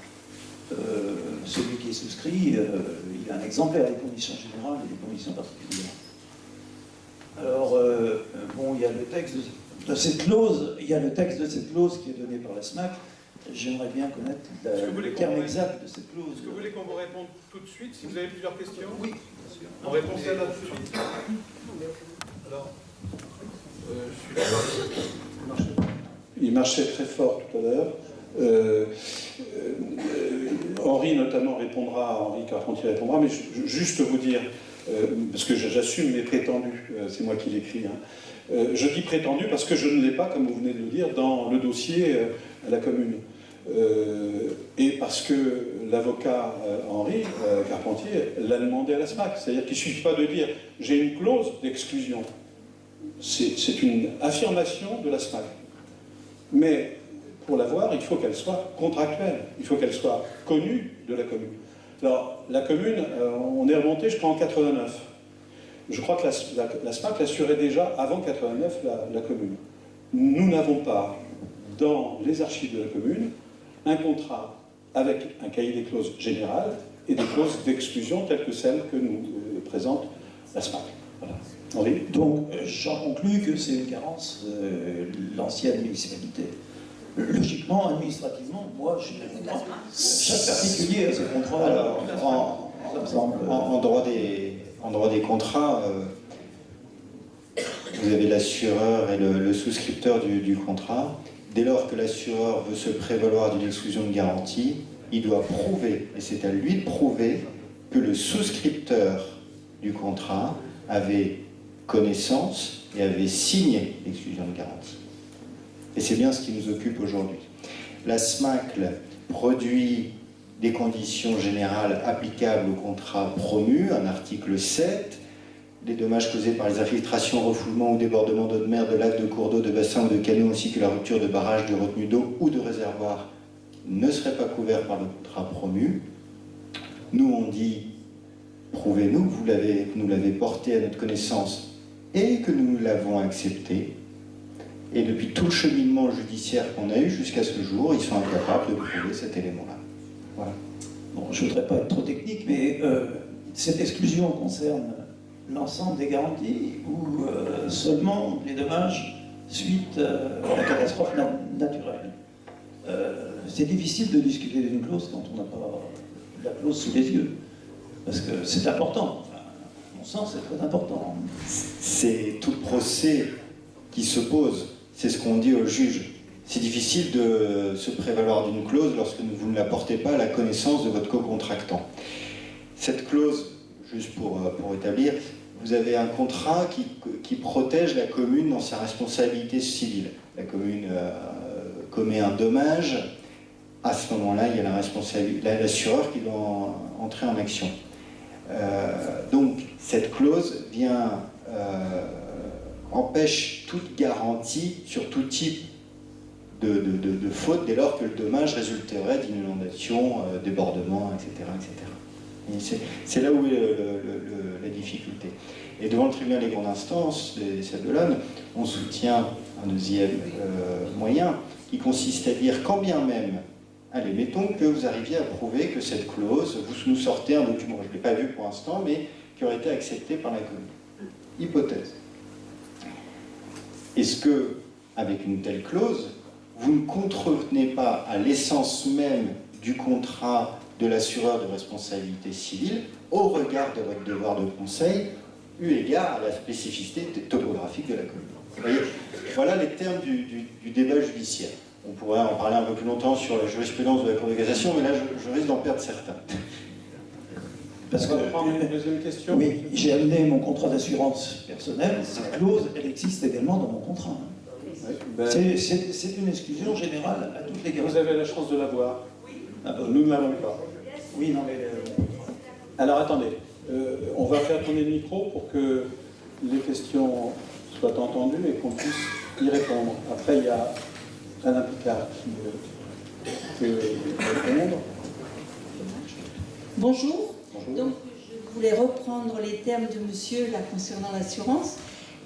Celui qui est souscrit, il a un exemplaire des conditions générales et des conditions particulières. Alors, bon, il y a le texte de cette clause, qui est donné par la SMAC. J'aimerais bien connaître le terme exact de cette clause. Est-ce que vous voulez qu'on vous réponde tout de suite, si vous avez plusieurs questions? Oui, bien sûr. On répond celle-là tout de suite. Alors, je suis d'accord. Il marchait très fort tout à l'heure. Henri notamment répondra, Henri Carpentier répondra, mais juste vous dire, parce que j'assume mes prétendus, c'est moi qui l'écris, hein. Je dis prétendu parce que je ne l'ai pas, comme vous venez de le dire, dans le dossier à la commune. Et parce que l'avocat Henri Carpentier l'a demandé à la SMAC. C'est-à-dire qu'il ne suffit pas de dire « j'ai une clause d'exclusion ». C'est une affirmation de la SMAC. Mais pour l'avoir, il faut qu'elle soit contractuelle, il faut qu'elle soit connue de la commune. Alors, la commune, on est remonté, je crois, en 89. Je crois que la SMAC l'assurait déjà avant 89, la commune. Nous n'avons pas, dans les archives de la commune, un contrat avec un cahier des clauses générales et des clauses d'exclusion telles que celles que nous présente la SMAC. Voilà. Henri ? Donc, j'en conclus que c'est une carence de l'ancienne municipalité. Logiquement, administrativement, moi, je comprends. Chaque particulier a ses contrats. Alors, en droit des contrats, vous avez l'assureur et le souscripteur du contrat. Dès lors que l'assureur veut se prévaloir d'une exclusion de garantie, il doit prouver, et c'est à lui de prouver, que le souscripteur du contrat avait connaissance et avait signé l'exclusion de garantie. Et c'est bien ce qui nous occupe aujourd'hui. La SMACL produit des conditions générales applicables au contrat promu, un article 7, les dommages causés par les infiltrations, refoulements ou débordements d'eau de mer, de lacs, de cours d'eau, de bassins ou de canaux, ainsi que la rupture de barrages, de retenues d'eau ou de réservoirs ne seraient pas couverts par le contrat promu. Nous, on dit, prouvez-nous que nous l'avez porté à notre connaissance et que nous l'avons accepté. Et depuis tout le cheminement judiciaire qu'on a eu jusqu'à ce jour, ils sont incapables de prouver cet élément-là. Voilà. Bon, je ne voudrais pas être trop technique, mais cette exclusion concerne l'ensemble des garanties ou seulement les dommages suite à la catastrophe naturelle. C'est difficile de discuter d'une clause quand on n'a pas la clause sous les yeux, parce que c'est important. Enfin, sens, c'est très important. C'est tout le procès qui se pose. C'est ce qu'on dit au juge. C'est difficile de se prévaloir d'une clause lorsque vous ne la portez pas à la connaissance de votre co-contractant. Cette clause, juste pour établir, vous avez un contrat qui protège la commune dans sa responsabilité civile. La commune commet un dommage, à ce moment-là, il y a l'assureur qui doit entrer en action. Donc, cette clause empêche toute garantie sur tout type de faute dès lors que le dommage résulterait d'une inondation, débordement, etc. etc. C'est là où est la difficulté. Et devant le tribunal des grandes instances, des Sables d'Olonne, on soutient un deuxième moyen qui consiste à dire quand bien même, allez, mettons que vous arriviez à prouver que cette clause, vous nous sortez un document, je ne l'ai pas vu pour l'instant, mais qui aurait été accepté par la commune. Hypothèse. Est-ce que, avec une telle clause, vous ne contrevenez pas à l'essence même du contrat de l'assureur de responsabilité civile au regard de votre devoir de conseil, eu égard à la spécificité topographique de la commune? Vous voyez, voilà les termes du débat judiciaire. On pourrait en parler un peu plus longtemps sur la jurisprudence de la Cour de cassation, mais là, je risque d'en perdre certains. Parce que, on va prendre une deuxième question. oui, j'ai amené mon contrat d'assurance personnelle. Cette clause, elle existe également dans mon contrat. Oui, ben, C'est une exclusion générale à toutes les vous garanties. avez la chance de l'avoir. Ah, Nous ne l'avons pas. oui, non, mais... Alors attendez, on va faire tourner le micro pour que les questions soient entendues et qu'on puisse y répondre. Après, il y a Alain Picard qui peut répondre. Bonjour. Bonjour. Donc, je voulais reprendre les termes de monsieur là, concernant l'assurance.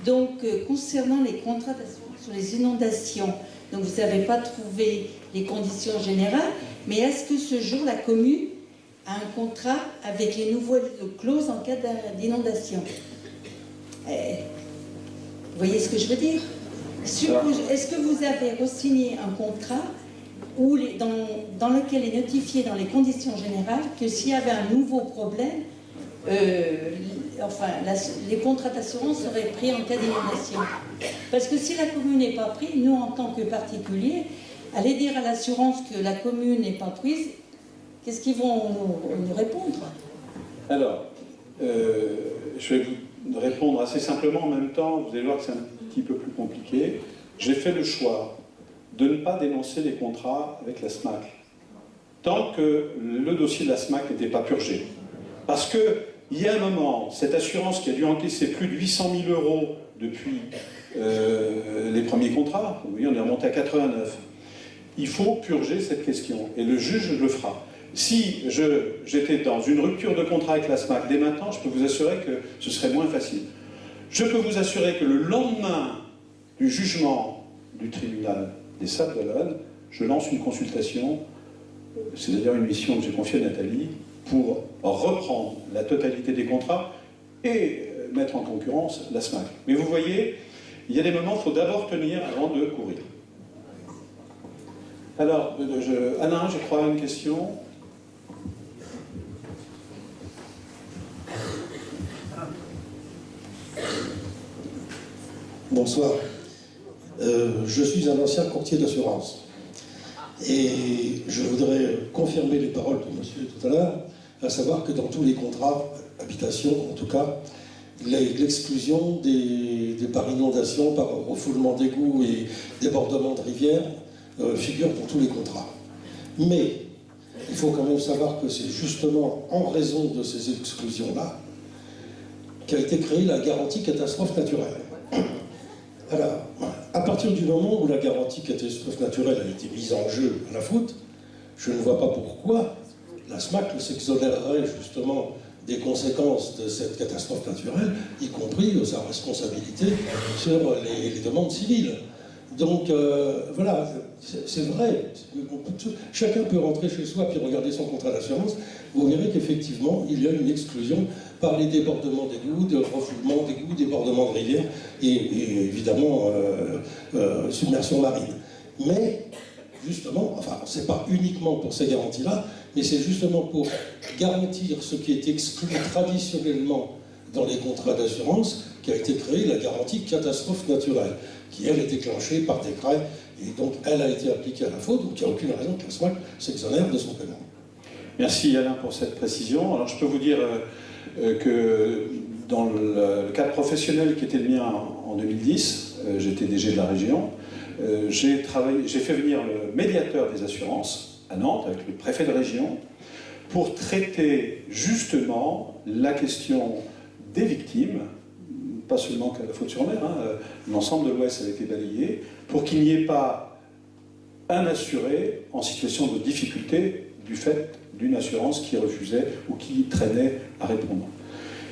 Donc, concernant les contrats d'assurance sur les inondations, donc vous n'avez pas trouvé les conditions générales, mais est-ce que ce jour, la commune a un contrat avec les nouvelles clauses en cas d'inondation? Vous voyez ce que je veux dire? Est-ce que vous avez re-signé un contrat dans lequel est notifié dans les conditions générales que s'il y avait un nouveau problème, les contrats d'assurance seraient pris en cas d'inondation? Parce que si la commune n'est pas prise, nous en tant que particuliers, aller dire à l'assurance que la commune n'est pas prise, qu'est-ce qu'ils vont nous répondre? Alors, je vais vous répondre assez simplement. En même temps, vous allez voir que c'est un petit peu plus compliqué. J'ai fait le choix de ne pas dénoncer les contrats avec la SMAC tant que le dossier de la SMAC n'était pas purgé. Parce qu'il y a un moment, cette assurance qui a dû encaisser plus de 800 000 € depuis les premiers contrats, vous voyez, on est remonté à 89. Il faut purger cette question, et le juge le fera. Si j'étais dans une rupture de contrat avec la SMAC dès maintenant, je peux vous assurer que ce serait moins facile. Je peux vous assurer que le lendemain du jugement du tribunal des Sables d'Olonne, je lance une consultation, c'est d'ailleurs une mission que j'ai confiée à Nathalie, pour reprendre la totalité des contrats et mettre en concurrence la SMAC. Mais vous voyez, il y a des moments où il faut d'abord tenir avant de courir. Alors, Alain, je crois, une question. Bonsoir. Je suis un ancien courtier d'assurance. Et je voudrais confirmer les paroles de monsieur tout à l'heure, à savoir que dans tous les contrats, habitation en tout cas, l'exclusion par inondation, par refoulement d'égouts et débordement de rivières figure dans tous les contrats. Mais il faut quand même savoir que c'est justement en raison de ces exclusions-là qu'a été créée la garantie catastrophe naturelle. Alors, à partir du moment où la garantie catastrophe naturelle a été mise en jeu à la foot, je ne vois pas pourquoi la SMAC s'exonérerait justement des conséquences de cette catastrophe naturelle, y compris sa responsabilité sur les demandes civiles. Donc voilà, c'est vrai, chacun peut rentrer chez soi puis regarder son contrat d'assurance, vous verrez qu'effectivement il y a une exclusion par les débordements d'égouts, de refoulement d'égouts, débordements de rivières et évidemment submersion marine. Mais justement, enfin c'est pas uniquement pour ces garanties-là, mais c'est justement pour garantir ce qui est exclu traditionnellement dans les contrats d'assurance qu'a été créée la garantie catastrophe naturelle, qui elle est déclenchée par décret, et donc elle a été appliquée à la faute, donc il n'y a aucune raison que la SMAC s'exonère de son paiement. Merci Alain pour cette précision. Alors je peux vous dire que dans le cadre professionnel qui était le mien en 2010, j'étais DG de la région, j'ai fait venir le médiateur des assurances à Nantes avec le préfet de région pour traiter justement la question des victimes, pas seulement qu'à la Faute-sur-Mer, l'ensemble de l'Ouest avait été balayé, pour qu'il n'y ait pas un assuré en situation de difficulté du fait d'une assurance qui refusait ou qui traînait à répondre.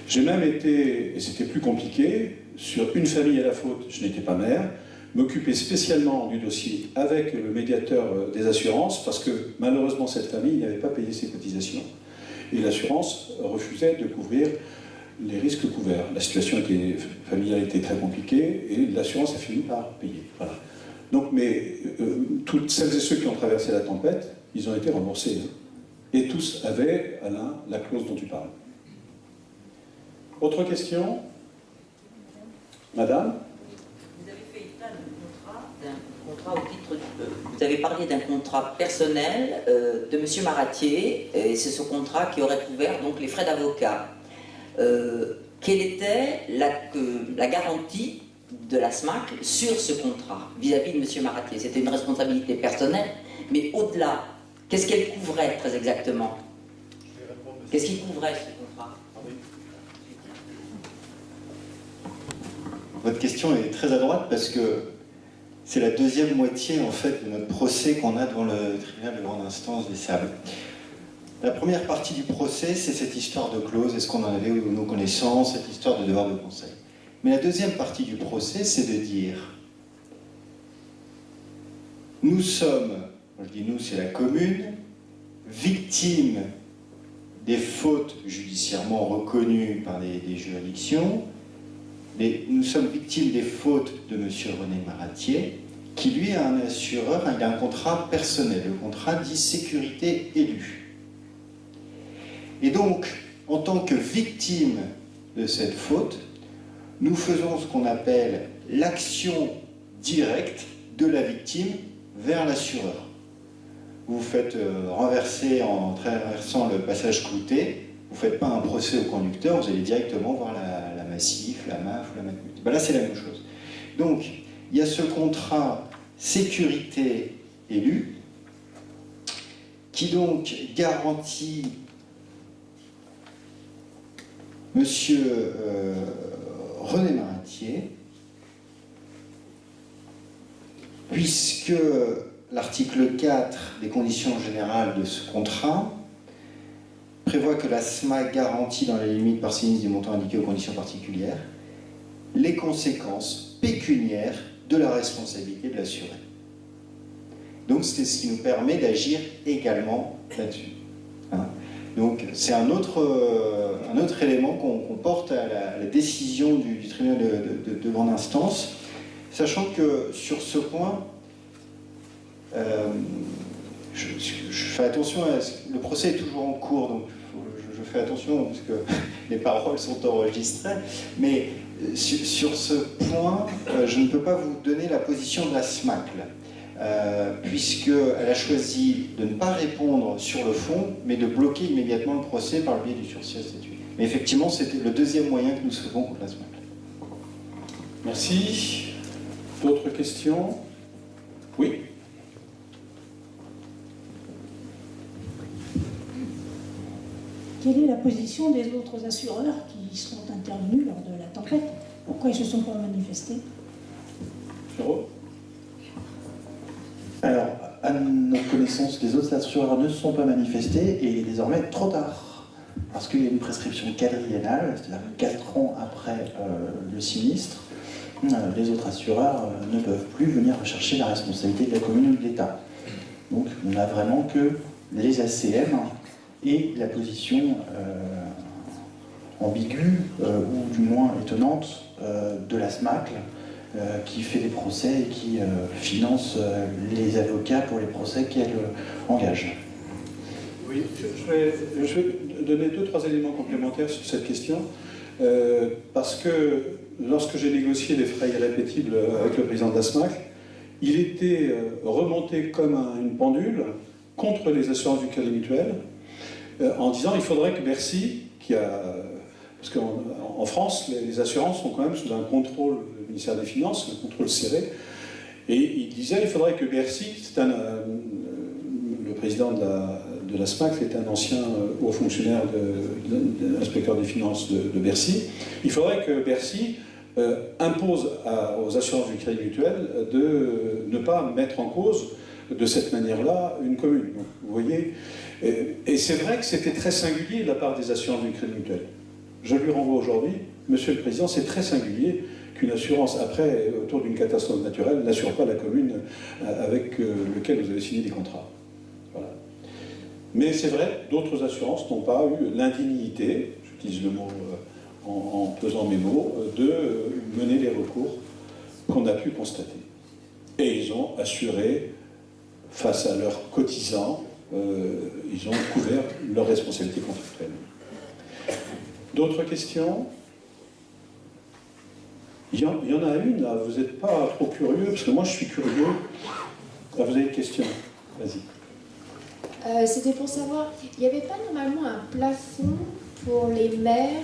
J'ai même été, et c'était plus compliqué, sur une famille à la faute, je n'étais pas maire, m'occuper spécialement du dossier avec le médiateur des assurances, parce que malheureusement cette famille n'avait pas payé ses cotisations. Et l'assurance refusait de couvrir les risques couverts. La situation familiale était très compliquée et l'assurance a fini par payer. Voilà. Donc, mais toutes celles et ceux qui ont traversé la tempête, ils ont été remboursés. Et tous avaient, Alain, la clause dont tu parles. Autre question? Madame? Vous avez fait état d'un contrat au titre vous avez parlé d'un contrat personnel de M. Maratier, et c'est ce contrat qui aurait couvert donc les frais d'avocat. Quelle était la garantie de la SMAC sur ce contrat vis-à-vis de M. Maratier? C'était une responsabilité personnelle, mais au-delà, qu'est-ce qu'elle couvrait très exactement? Qu'est-ce qu'il couvrait ce contrat? Votre question est très à droite parce que c'est la deuxième moitié en fait de notre procès qu'on a devant le tribunal de grande instance des Sables. La première partie du procès, c'est cette histoire de clause, est-ce qu'on en avait ou nos connaissances, cette histoire de devoir de conseil. Mais la deuxième partie du procès, c'est de dire nous sommes, quand je dis nous, c'est la commune, victimes des fautes judiciairement reconnues par des juridictions. Nous sommes victimes des fautes de M. René Maratier, qui lui a un assureur, il a un contrat personnel, le contrat dit sécurité élue. Et donc, en tant que victime de cette faute, nous faisons ce qu'on appelle l'action directe de la victime vers l'assureur. Vous vous faites renverser en traversant le passage clouté, vous ne faites pas un procès au conducteur, vous allez directement voir la Massif, la MAF ou la Matmut. Ben là, c'est la même chose. Donc, il y a ce contrat sécurité élue qui donc garantit Monsieur René Maratier, puisque l'article 4 des conditions générales de ce contrat prévoit que la SMAC garantit dans les limites par sinistre du montant indiqué aux conditions particulières les conséquences pécuniaires de la responsabilité de l'assuré. Donc c'est ce qui nous permet d'agir également là-dessus. Donc c'est un autre élément qu'on porte à la décision du tribunal de grande instance, sachant que sur ce point, je fais attention à le procès est toujours en cours, donc je fais attention parce que les paroles sont enregistrées, mais sur ce point, je ne peux pas vous donner la position de la SMAC, puisqu'elle a choisi de ne pas répondre sur le fond, mais de bloquer immédiatement le procès par le biais du sursis à statuer. Mais effectivement, c'était le deuxième moyen que nous faisons contre la SMAC. Merci. D'autres questions? Oui. Quelle est la position des autres assureurs qui sont intervenus lors de la tempête? Pourquoi ils ne se sont pas manifestés? Jérôme? Alors, à notre connaissance, les autres assureurs ne se sont pas manifestés et il est désormais trop tard. Parce qu'il y a une prescription quadriennale, c'est-à-dire 4 ans après le sinistre, les autres assureurs ne peuvent plus venir rechercher la responsabilité de la commune ou de l'État. Donc, on n'a vraiment que les ACM et la position ambiguë, ou du moins étonnante, de la SMAC, qui fait des procès et qui finance les avocats pour les procès qu'elle engage. Oui, je vais donner 2-3 éléments complémentaires sur cette question. parce que lorsque j'ai négocié les frais irrépétibles avec le président de la SMAC, il était remonté comme une pendule contre les assurances du Crédit Mutuel, en disant il faudrait que Bercy, parce qu'en France, les assurances sont quand même sous un contrôle du ministère des Finances, un contrôle serré, et il disait il faudrait que Bercy, le président de la SMAC était un ancien haut fonctionnaire de l'inspecteur des finances de Bercy, il faudrait que Bercy impose aux assurances du Crédit Mutuel de ne pas mettre en cause de cette manière-là une commune. Donc, vous voyez, et c'est vrai que c'était très singulier de la part des assurances du Crédit Mutuel. Je lui renvoie aujourd'hui, Monsieur le Président, c'est très singulier qu'une assurance, après, autour d'une catastrophe naturelle, n'assure pas la commune avec laquelle vous avez signé des contrats. Voilà. Mais c'est vrai, d'autres assurances n'ont pas eu l'indignité, j'utilise le mot en pesant mes mots, de mener les recours qu'on a pu constater. Et ils ont assuré, face à leurs cotisants, ils ont couvert leurs responsabilités contractuelles. D'autres questions? Il y en a une, là, vous n'êtes pas trop curieux, parce que moi je suis curieux. Là, vous avez une question? Vas-y. C'était pour savoir, il n'y avait pas normalement un plafond pour les maires,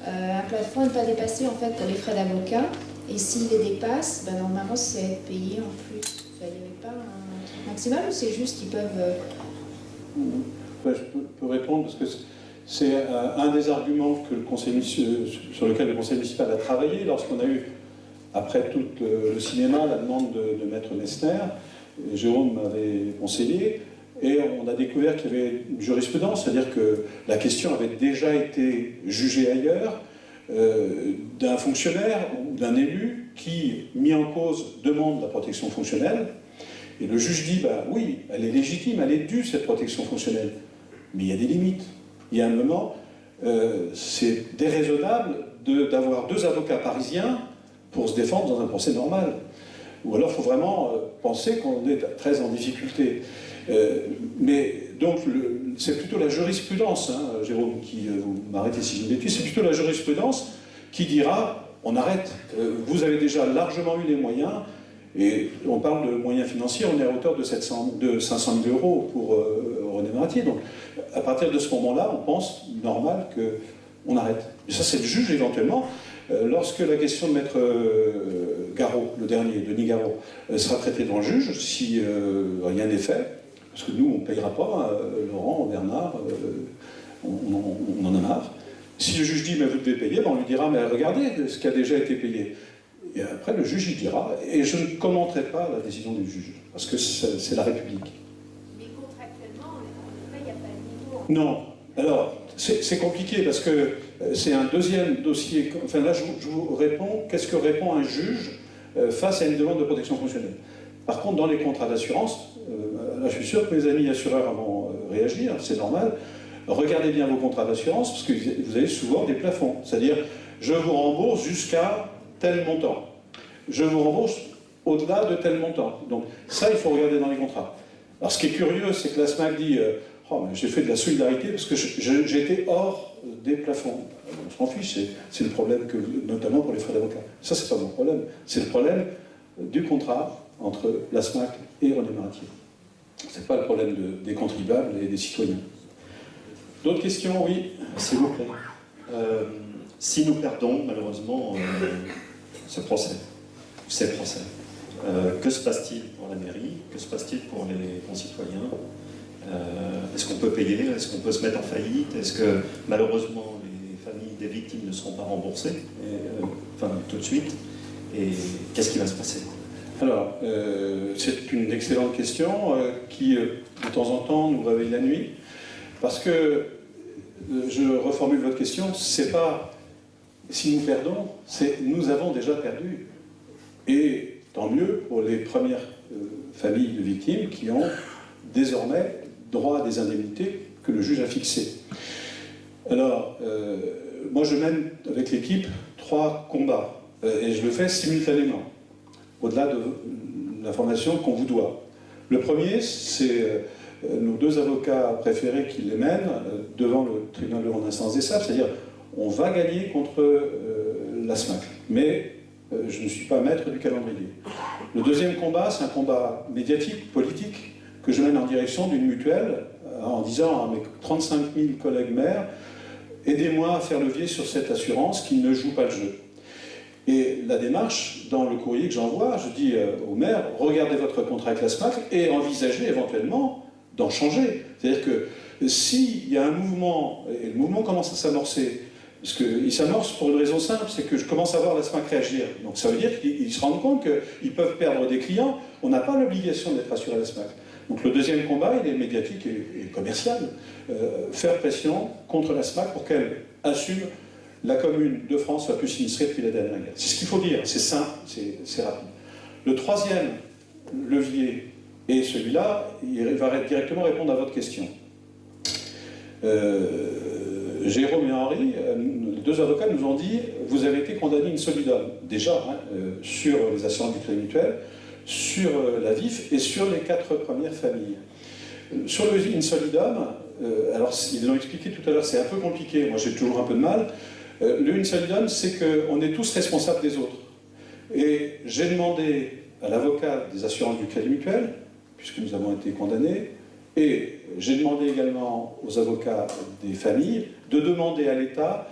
un plafond à ne pas dépasser en fait pour les frais d'avocat, et s'ils les dépassent, ben, normalement c'est payé en plus. Il n'y avait pas un truc maximal ou c'est juste qu'ils peuvent... Je peux répondre parce que c'est un des arguments que sur lequel le conseil municipal a travaillé lorsqu'on a eu, après tout le cinéma, la demande de Maître Messner. Jérôme m'avait conseillé, et on a découvert qu'il y avait une jurisprudence, c'est-à-dire que la question avait déjà été jugée ailleurs d'un fonctionnaire ou d'un élu qui, mis en cause, demande la protection fonctionnelle, et le juge dit, bah oui, elle est légitime, elle est due cette protection fonctionnelle, mais il y a des limites. Il y a un moment, c'est déraisonnable d'avoir 2 avocats parisiens pour se défendre dans un procès normal. Ou alors, il faut vraiment penser qu'on est très en difficulté. Mais donc, c'est plutôt la jurisprudence, hein, Jérôme, qui vous m'arrêtez si je me bêtise, c'est plutôt la jurisprudence qui dira, on arrête, vous avez déjà largement eu les moyens, et on parle de moyens financiers, on est à hauteur de 500 000 euros pour René Maratier. Donc, à partir de ce moment-là, on pense normal qu'on arrête. Et ça, c'est le juge, éventuellement. Lorsque la question de Maître Garot, le dernier, Denis Garot, sera traitée devant le juge, si rien n'est fait, parce que nous, on ne payera pas, Laurent, Bernard, on en a marre. Si le juge dit, mais vous devez payer, ben on lui dira, mais regardez ce qui a déjà été payé. Et après, le juge, il dira, et je ne commenterai pas la décision du juge, parce que c'est la République. Mais contractuellement, en fait, il n'y a pas de niveau. Non. Alors, c'est compliqué, parce que c'est un deuxième dossier. Enfin, là, je vous réponds, qu'est-ce que répond un juge face à une demande de protection fonctionnelle? Par contre, dans les contrats d'assurance, là, je suis sûr que mes amis assureurs vont réagir, c'est normal. Regardez bien vos contrats d'assurance, parce que vous avez souvent des plafonds. C'est-à-dire, je vous rembourse jusqu'à tel montant. Je vous rembourse au-delà de tel montant. Donc ça, il faut regarder dans les contrats. Alors ce qui est curieux, c'est que la SMAC dit oh, mais j'ai fait de la solidarité parce que j'étais hors des plafonds. On s'en fiche, c'est le problème, notamment pour les frais d'avocat. Ça, c'est pas mon problème. C'est le problème du contrat entre la SMAC et René Maratier. C'est pas le problème des contribuables et des citoyens. D'autres questions? Oui. S'il vous plaît. Si nous perdons, malheureusement, ce procès, ces procès, que se passe-t-il pour la mairie? Que se passe-t-il pour les concitoyens? Est-ce qu'on peut payer? Est-ce qu'on peut se mettre en faillite? Est-ce que, malheureusement, les familles des victimes ne seront pas remboursées? Enfin, tout de suite. Et qu'est-ce qui va se passer? Alors, c'est une excellente question qui, de temps en temps, nous réveille la nuit. Parce que, je reformule votre question, c'est pas si nous perdons, c'est nous avons déjà perdu. Et tant mieux pour les premières familles de victimes qui ont désormais droit à des indemnités que le juge a fixées. Alors, moi je mène avec l'équipe 3 combats, et je le fais simultanément, au-delà de l'information qu'on vous doit. Le premier, c'est nos 2 avocats préférés qui les mènent devant le tribunal de grande instance des Sables, c'est-à-dire on va gagner contre la SMAC. Mais je ne suis pas maître du calendrier. Le deuxième combat, c'est un combat médiatique, politique, que je mène en direction d'une mutuelle, en disant à mes 35 000 collègues maires, aidez-moi à faire levier sur cette assurance qui ne joue pas le jeu. Et la démarche, dans le courrier que j'envoie, je dis aux maires, regardez votre contrat avec la SMAC et envisagez éventuellement d'en changer. C'est-à-dire que s'il y a un mouvement, et le mouvement commence à s'amorcer, parce qu'il s'amorce pour une raison simple, c'est que je commence à voir la SMAC réagir. Donc ça veut dire qu'ils se rendent compte qu'ils peuvent perdre des clients. On n'a pas l'obligation d'être assuré à la SMAC. Donc le deuxième combat, il est médiatique et commercial. Faire pression contre la SMAC pour qu'elle assume la commune de France la plus sinistrée depuis la dernière guerre. C'est ce qu'il faut dire, c'est simple, c'est rapide. Le troisième levier, et celui-là, il va directement répondre à votre question. Jérôme et Henri, les deux avocats nous ont dit « Vous avez été condamnés in solidum », déjà, sur les assurances du crédit mutuel, sur la VIF et sur les 4 premières familles. Sur le in solidum, alors ils l'ont expliqué tout à l'heure, c'est un peu compliqué, moi j'ai toujours un peu de mal. Le in solidum, c'est qu'on est tous responsables des autres. Et j'ai demandé à l'avocat des assurances du crédit mutuel, puisque nous avons été condamnés, et j'ai demandé également aux avocats des familles de demander à l'État,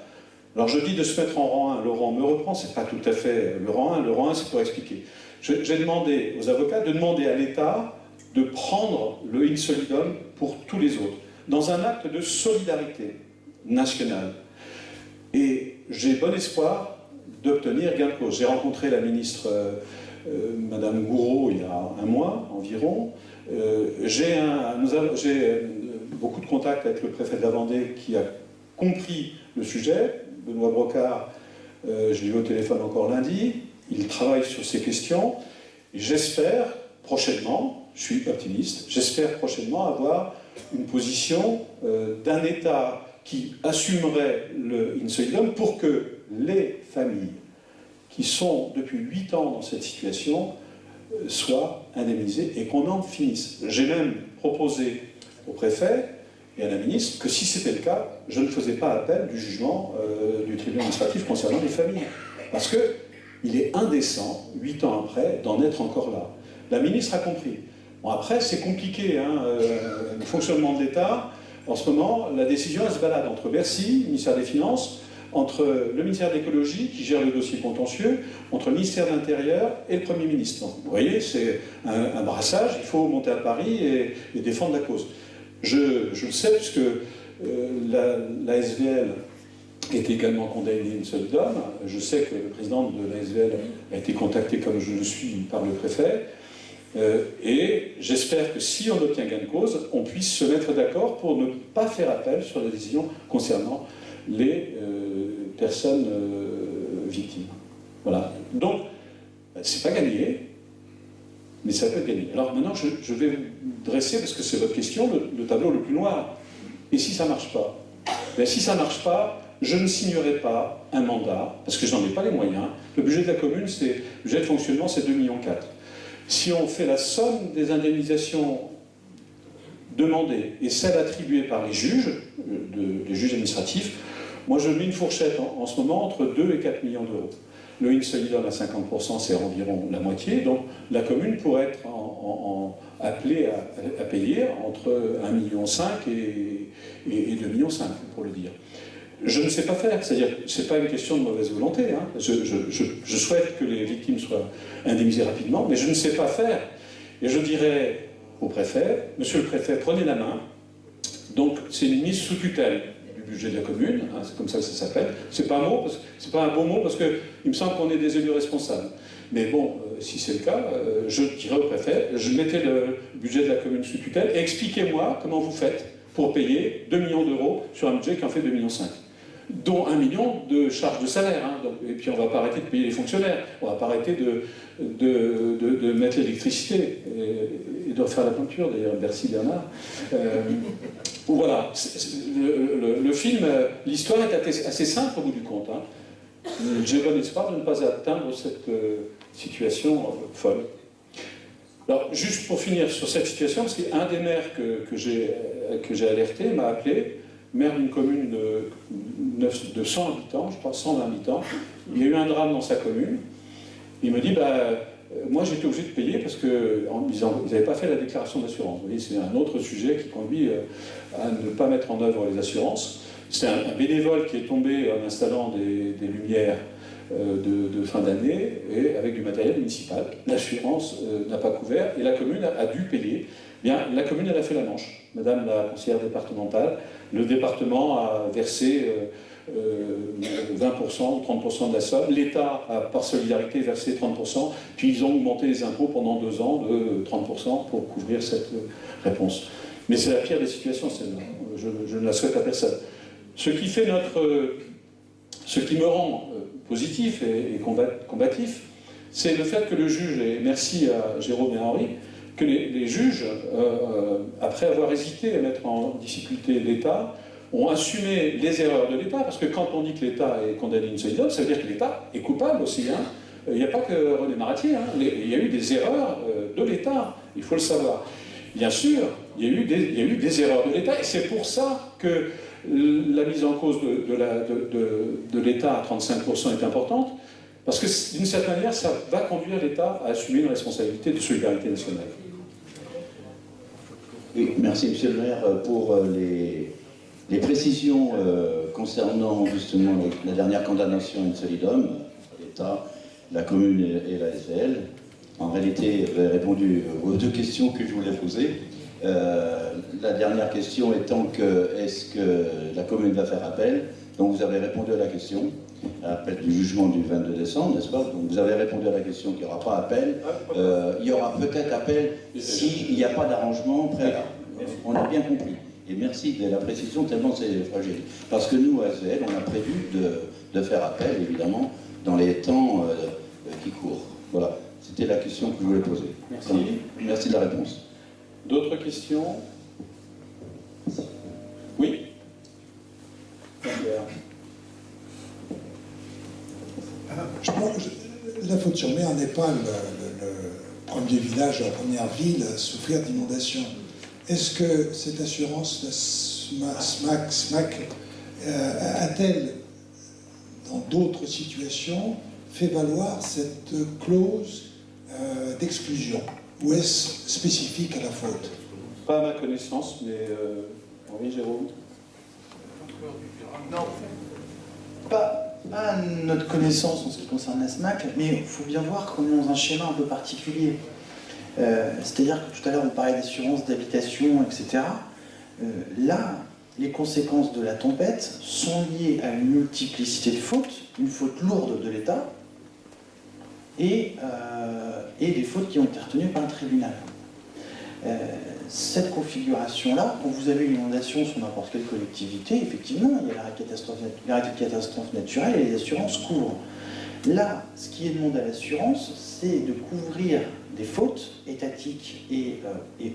alors je dis de se mettre en rang 1, Laurent me reprend, c'est pas tout à fait le rang 1 c'est pour expliquer. J'ai demandé aux avocats de demander à l'État de prendre le in solidum pour tous les autres, dans un acte de solidarité nationale. Et j'ai bon espoir d'obtenir gain de cause. J'ai rencontré la ministre Madame Gouraud il y a un mois environ. J'ai beaucoup de contacts avec le préfet de la Vendée qui a compris le sujet. Benoît Brocard, je l'ai eu au téléphone encore lundi. Il travaille sur ces questions. J'espère prochainement, je suis optimiste, j'espère prochainement avoir une position d'un État qui assumerait le in solidum pour que les familles qui sont depuis 8 ans dans cette situation soient indemnisées et qu'on en finisse. J'ai même proposé au préfet et à la ministre que si c'était le cas, je ne faisais pas appel du jugement du tribunal administratif concernant les familles. Parce qu'il est indécent, 8 ans après, d'en être encore là. La ministre a compris. Bon, après, c'est compliqué, le fonctionnement de l'État. En ce moment, la décision, elle se balade entre Bercy, le ministère des Finances, entre le ministère de l'Écologie, qui gère le dossier contentieux, entre le ministère de l'Intérieur et le Premier ministre. Donc, vous voyez, c'est un brassage, il faut monter à Paris et défendre la cause. Je le sais, puisque la SVL est également condamnée in solidum. Je sais que le président de la SVL a été contacté, comme je le suis, par le préfet. Et j'espère que si on obtient gain de cause, on puisse se mettre d'accord pour ne pas faire appel sur la décision concernant les personnes victimes. Voilà. Donc, c'est pas gagné, mais ça peut être gagné. Alors maintenant, je vais vous dresser, parce que c'est votre question, le tableau le plus noir. Et si ça ne marche pas? Ben, si ça ne marche pas, je ne signerai pas un mandat, parce que je n'en ai pas les moyens. Le budget de la commune, le budget de fonctionnement, c'est 2,4 millions. Si on fait la somme des indemnisations demandées et celles attribuées par les juges, les juges administratifs, moi je mets une fourchette en ce moment entre 2 et 4 millions d'euros. Le in solidum à 50%, c'est environ la moitié, donc la commune pourrait être appelée à payer entre 1,5 million et 2,5 millions, pour le dire. Je ne sais pas faire, c'est-à-dire que ce n'est pas une question de mauvaise volonté. Je souhaite que les victimes soient indemnisées rapidement, mais je ne sais pas faire. Et je dirais au préfet, monsieur le préfet, prenez la main. Donc c'est une mise sous tutelle du budget de la commune, c'est comme ça que ça s'appelle. C'est pas un beau mot parce qu'il me semble qu'on est des élus responsables. Mais bon, si c'est le cas, je dirais au préfet, je mettais le budget de la commune sous tutelle et expliquez-moi comment vous faites pour payer 2 millions d'euros sur un budget qui en fait 2,5 millions. Dont 1 million de charges de salaire. Et puis on ne va pas arrêter de payer les fonctionnaires, on ne va pas arrêter de mettre l'électricité et de refaire la peinture, d'ailleurs, Bercy Bernard. Voilà, le film, l'histoire est assez simple au bout du compte. J'ai bon espoir de ne pas atteindre cette situation folle. Alors, juste pour finir sur cette situation, parce qu'un des maires que j'ai alerté m'a appelé, maire d'une commune de 100 habitants, je crois 120 habitants. Il y a eu un drame dans sa commune. Il me dit, moi j'étais obligé de payer parce qu'ils n'avaient pas fait la déclaration d'assurance. Vous voyez, c'est un autre sujet qui conduit à ne pas mettre en œuvre les assurances. C'est un bénévole qui est tombé en installant des lumières de fin d'année et avec du matériel municipal. L'assurance n'a pas couvert et la commune a dû payer. Bien, la commune, elle a fait la manche. Madame la conseillère départementale, le département a versé 20% ou 30% de la somme. L'État a, par solidarité, versé 30%. Puis ils ont augmenté les impôts pendant 2 ans de 30% pour couvrir cette réponse. Mais c'est la pire des situations, celle-là. Je ne la souhaite à personne. Ce qui me rend positif et combatif, c'est le fait que le juge, et merci à Jérôme et Henri, que les juges, après avoir hésité à mettre en difficulté l'État, ont assumé les erreurs de l'État, parce que quand on dit que l'État est condamné in solidum, ça veut dire que l'État est coupable aussi. Hein. Il n'y a pas que René Maratier, hein. Il y a eu des erreurs de l'État, il faut le savoir. Bien sûr, il y a eu des erreurs de l'État, et c'est pour ça que la mise en cause de l'État à 35% est importante, parce que d'une certaine manière, ça va conduire l'État à assumer une responsabilité de solidarité nationale. Oui, merci Monsieur le maire pour les précisions concernant justement la dernière condamnation in solidum, l'État, la commune et la SVL. En réalité, vous avez répondu aux 2 questions que je voulais poser. La dernière question étant que est-ce que la commune va faire appel? Donc vous avez répondu à la question, à l'appel du jugement du 22 décembre, n'est-ce pas? Donc vous avez répondu à la question qu'il n'y aura pas appel. Il y aura peut-être appel s'il n'y a pas d'arrangement préalable. On a bien compris. Et merci de la précision, tellement c'est fragile. Parce que nous, à SVL, on a prévu de faire appel, évidemment, dans les temps qui courent. Voilà, c'était la question que je voulais poser. Merci. Merci de la réponse. D'autres questions? Oui. Je pense que la Faute-sur-Mer n'est pas le premier village, la première ville à souffrir d'inondations. Est-ce que cette assurance, la SMAC, a-t-elle, dans d'autres situations, fait valoir cette clause d'exclusion? Ou est-ce spécifique à la faute? Pas à ma connaissance, mais oui, Jérôme. Non, pas à notre connaissance en ce qui concerne la SMAC, mais il faut bien voir qu'on est dans un schéma un peu particulier. C'est-à-dire que tout à l'heure on parlait d'assurance d'habitation, etc. Là, les conséquences de la tempête sont liées à une multiplicité de fautes, une faute lourde de l'État et des fautes qui ont été retenues par un tribunal. Cette configuration-là, quand vous avez une inondation sur n'importe quelle collectivité, effectivement, il y a l'arrêt de catastrophe naturelle et les assurances couvrent. Là, ce qui est demandé à l'assurance, c'est de couvrir des fautes étatiques et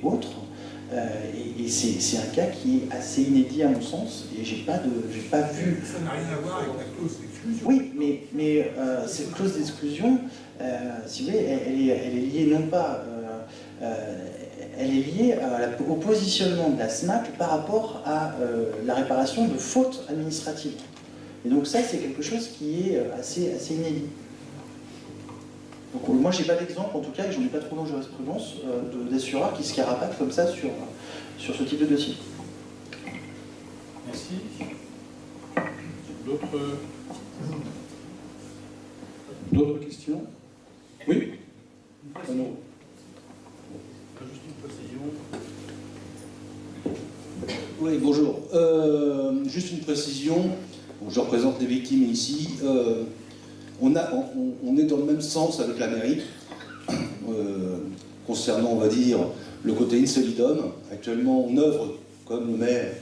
autres. Et c'est un cas qui est assez inédit à mon sens, et j'ai pas vu... Ça n'a rien à voir avec la clause d'exclusion. Oui, mais cette clause d'exclusion, si vous voulez, elle est liée non pas... elle est liée au positionnement de la SMAC par rapport à la réparation de fautes administratives. Et donc ça, c'est quelque chose qui est assez inédit. Donc, moi, j'ai pas d'exemple, en tout cas, et j'en ai pas trop dans la jurisprudence, d'assureurs qui se carapatent comme ça sur ce type de dossier. Merci. D'autres questions? Oui. Non. Juste une précision. Oui, bonjour. Juste une précision. Je représente les victimes ici. On est dans le même sens avec la mairie, concernant, on va dire, le côté in solidum. Actuellement, on œuvre comme le maire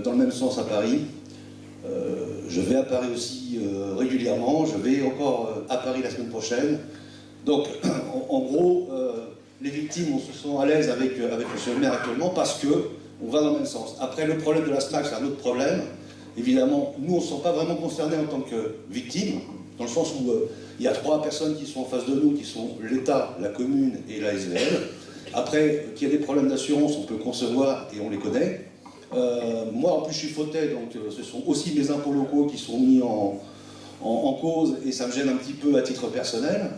dans le même sens à Paris. Je vais à Paris aussi régulièrement. Je vais encore à Paris la semaine prochaine. Donc, en gros, les victimes, on se sent à l'aise avec monsieur le maire actuellement parce qu'on va dans le même sens. Après, le problème de la SMAC, c'est un autre problème. Évidemment, nous, on ne se sent pas vraiment concernés en tant que victimes, dans le sens où il y a 3 personnes qui sont en face de nous, qui sont l'État, la commune et la SVL. Après, qu'il y a des problèmes d'assurance, on peut concevoir et on les connaît. moi, en plus, je suis fauteuil, donc ce sont aussi mes impôts locaux qui sont mis en cause, et ça me gêne un petit peu à titre personnel.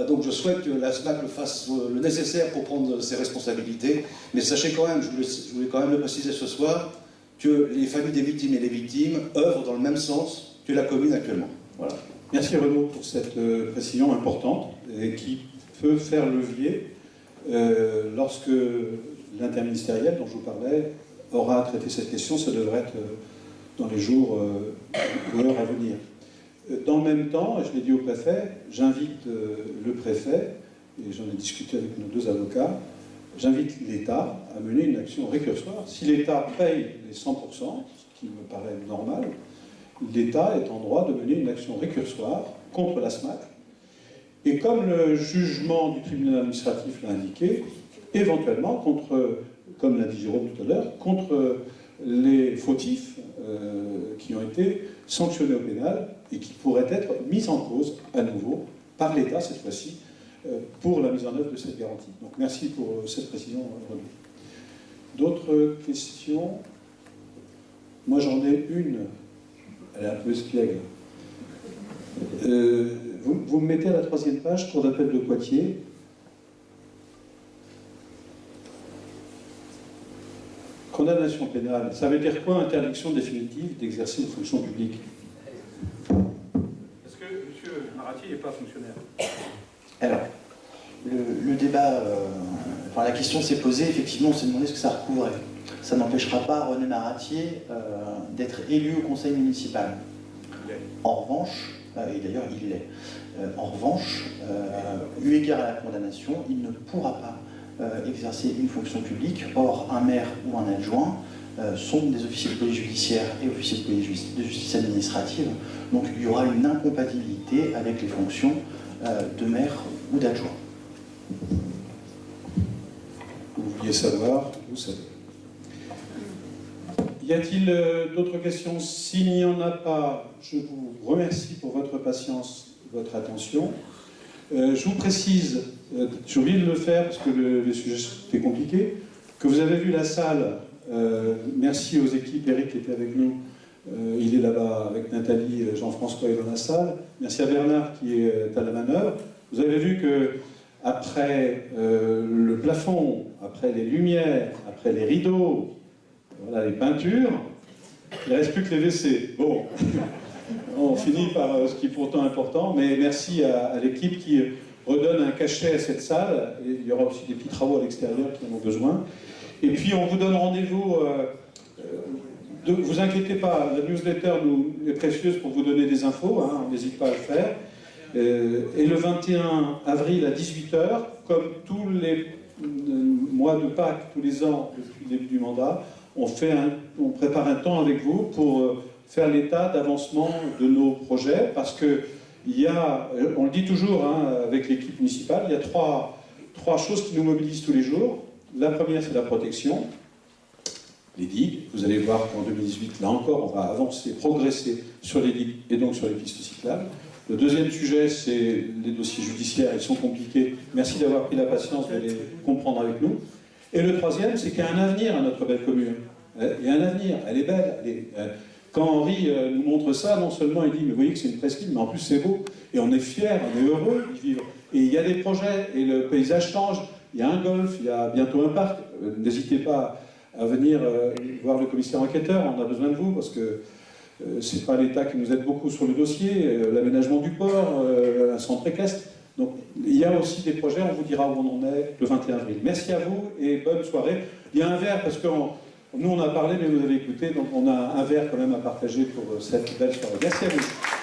Donc je souhaite que la SMAC fasse le nécessaire pour prendre ses responsabilités. Mais sachez quand même, je voulais quand même le préciser ce soir, que les familles des victimes et les victimes œuvrent dans le même sens que la commune actuellement. Voilà. Merci Renaud pour cette précision importante et qui peut faire levier lorsque l'interministériel dont je vous parlais aura traité cette question. Ça devrait être dans les jours ou heures à venir. Dans le même temps, et je l'ai dit au préfet, j'invite le préfet, et j'en ai discuté avec nos 2 avocats, j'invite l'État à mener une action récursoire. Si l'État paye les 100%, ce qui me paraît normal, l'État est en droit de mener une action récursoire contre la SMAC. Et comme le jugement du tribunal administratif l'a indiqué, éventuellement contre, comme l'a dit Jérôme tout à l'heure, contre les fautifs qui ont été sanctionnés au pénal et qui pourraient être mis en cause à nouveau par l'État cette fois-ci pour la mise en œuvre de cette garantie. Donc merci pour cette précision, Renaud. D'autres questions? Moi j'en ai une, elle est un peu espiègle. Vous me mettez à la 3e page, cour d'appel de Poitiers. Condamnation pénale, ça veut dire quoi? Interdiction définitive d'exercer une fonction publique. Est-ce que M. Maratier n'est pas fonctionnaire? Alors, le débat, enfin, la question s'est posée, effectivement, on s'est demandé ce que ça recouvrait. Ça n'empêchera pas René Maratier d'être élu au conseil municipal. En revanche, et d'ailleurs il l'est, en revanche, eu égard à la condamnation, il ne pourra pas exercer une fonction publique. Or, un maire ou un adjoint sont des officiers de police judiciaire et officiers de police de justice administrative. Donc il y aura une incompatibilité avec les fonctions de maire ou d'adjoint. Vous vouliez savoir, vous savez. Y a-t-il d'autres questions? S'il n'y en a pas, je vous remercie pour votre patience, votre attention. Je vous précise, j'ai oublié de le faire parce que le sujet était compliqué, que vous avez vu la salle. Merci aux équipes, Eric qui était avec nous, il est là-bas avec Nathalie, Jean-François est dans la salle. Merci à Bernard qui est à la manœuvre. Vous avez vu que après le plafond, après les lumières, après les rideaux, voilà les peintures, il ne reste plus que les WC. Bon, on finit par ce qui est pourtant important, mais merci à l'équipe qui redonne un cachet à cette salle. Et il y aura aussi des petits travaux à l'extérieur qui en ont besoin. Et puis on vous donne rendez-vous, ne vous inquiétez pas, la newsletter est précieuse pour vous donner des infos, hein, on n'hésite pas à le faire. Et le 21 avril à 18h, comme tous les mois de Pâques, tous les ans depuis le début du mandat, on prépare un temps avec vous pour faire l'état d'avancement de nos projets, parce que on le dit toujours hein, avec l'équipe municipale, il y a trois choses qui nous mobilisent tous les jours. La première, c'est la protection, les digues. Vous allez voir qu'en 2018, là encore, on va avancer, progresser sur les digues et donc sur les pistes cyclables. Le deuxième sujet, c'est les dossiers judiciaires, ils sont compliqués. Merci d'avoir pris la patience de les comprendre avec nous. Et le troisième, c'est qu'il y a un avenir à notre belle commune. Il y a un avenir, elle est belle. Quand Henri nous montre ça, non seulement il dit, mais vous voyez que c'est une presqu'île, mais en plus c'est beau. Et on est fiers, on est heureux d'y vivre. Et il y a des projets, et le paysage change. Il y a un golf, il y a bientôt un parc. N'hésitez pas à venir voir le commissaire enquêteur, on a besoin de vous, parce que c'est pas l'État qui nous aide beaucoup sur le dossier, l'aménagement du port, un centre équestre. Donc il y a aussi des projets, on vous dira où on en est le 21 avril. Merci à vous et bonne soirée. Il y a un verre, parce que nous on a parlé, mais vous avez écouté, donc on a un verre quand même à partager pour cette belle soirée. Merci à vous.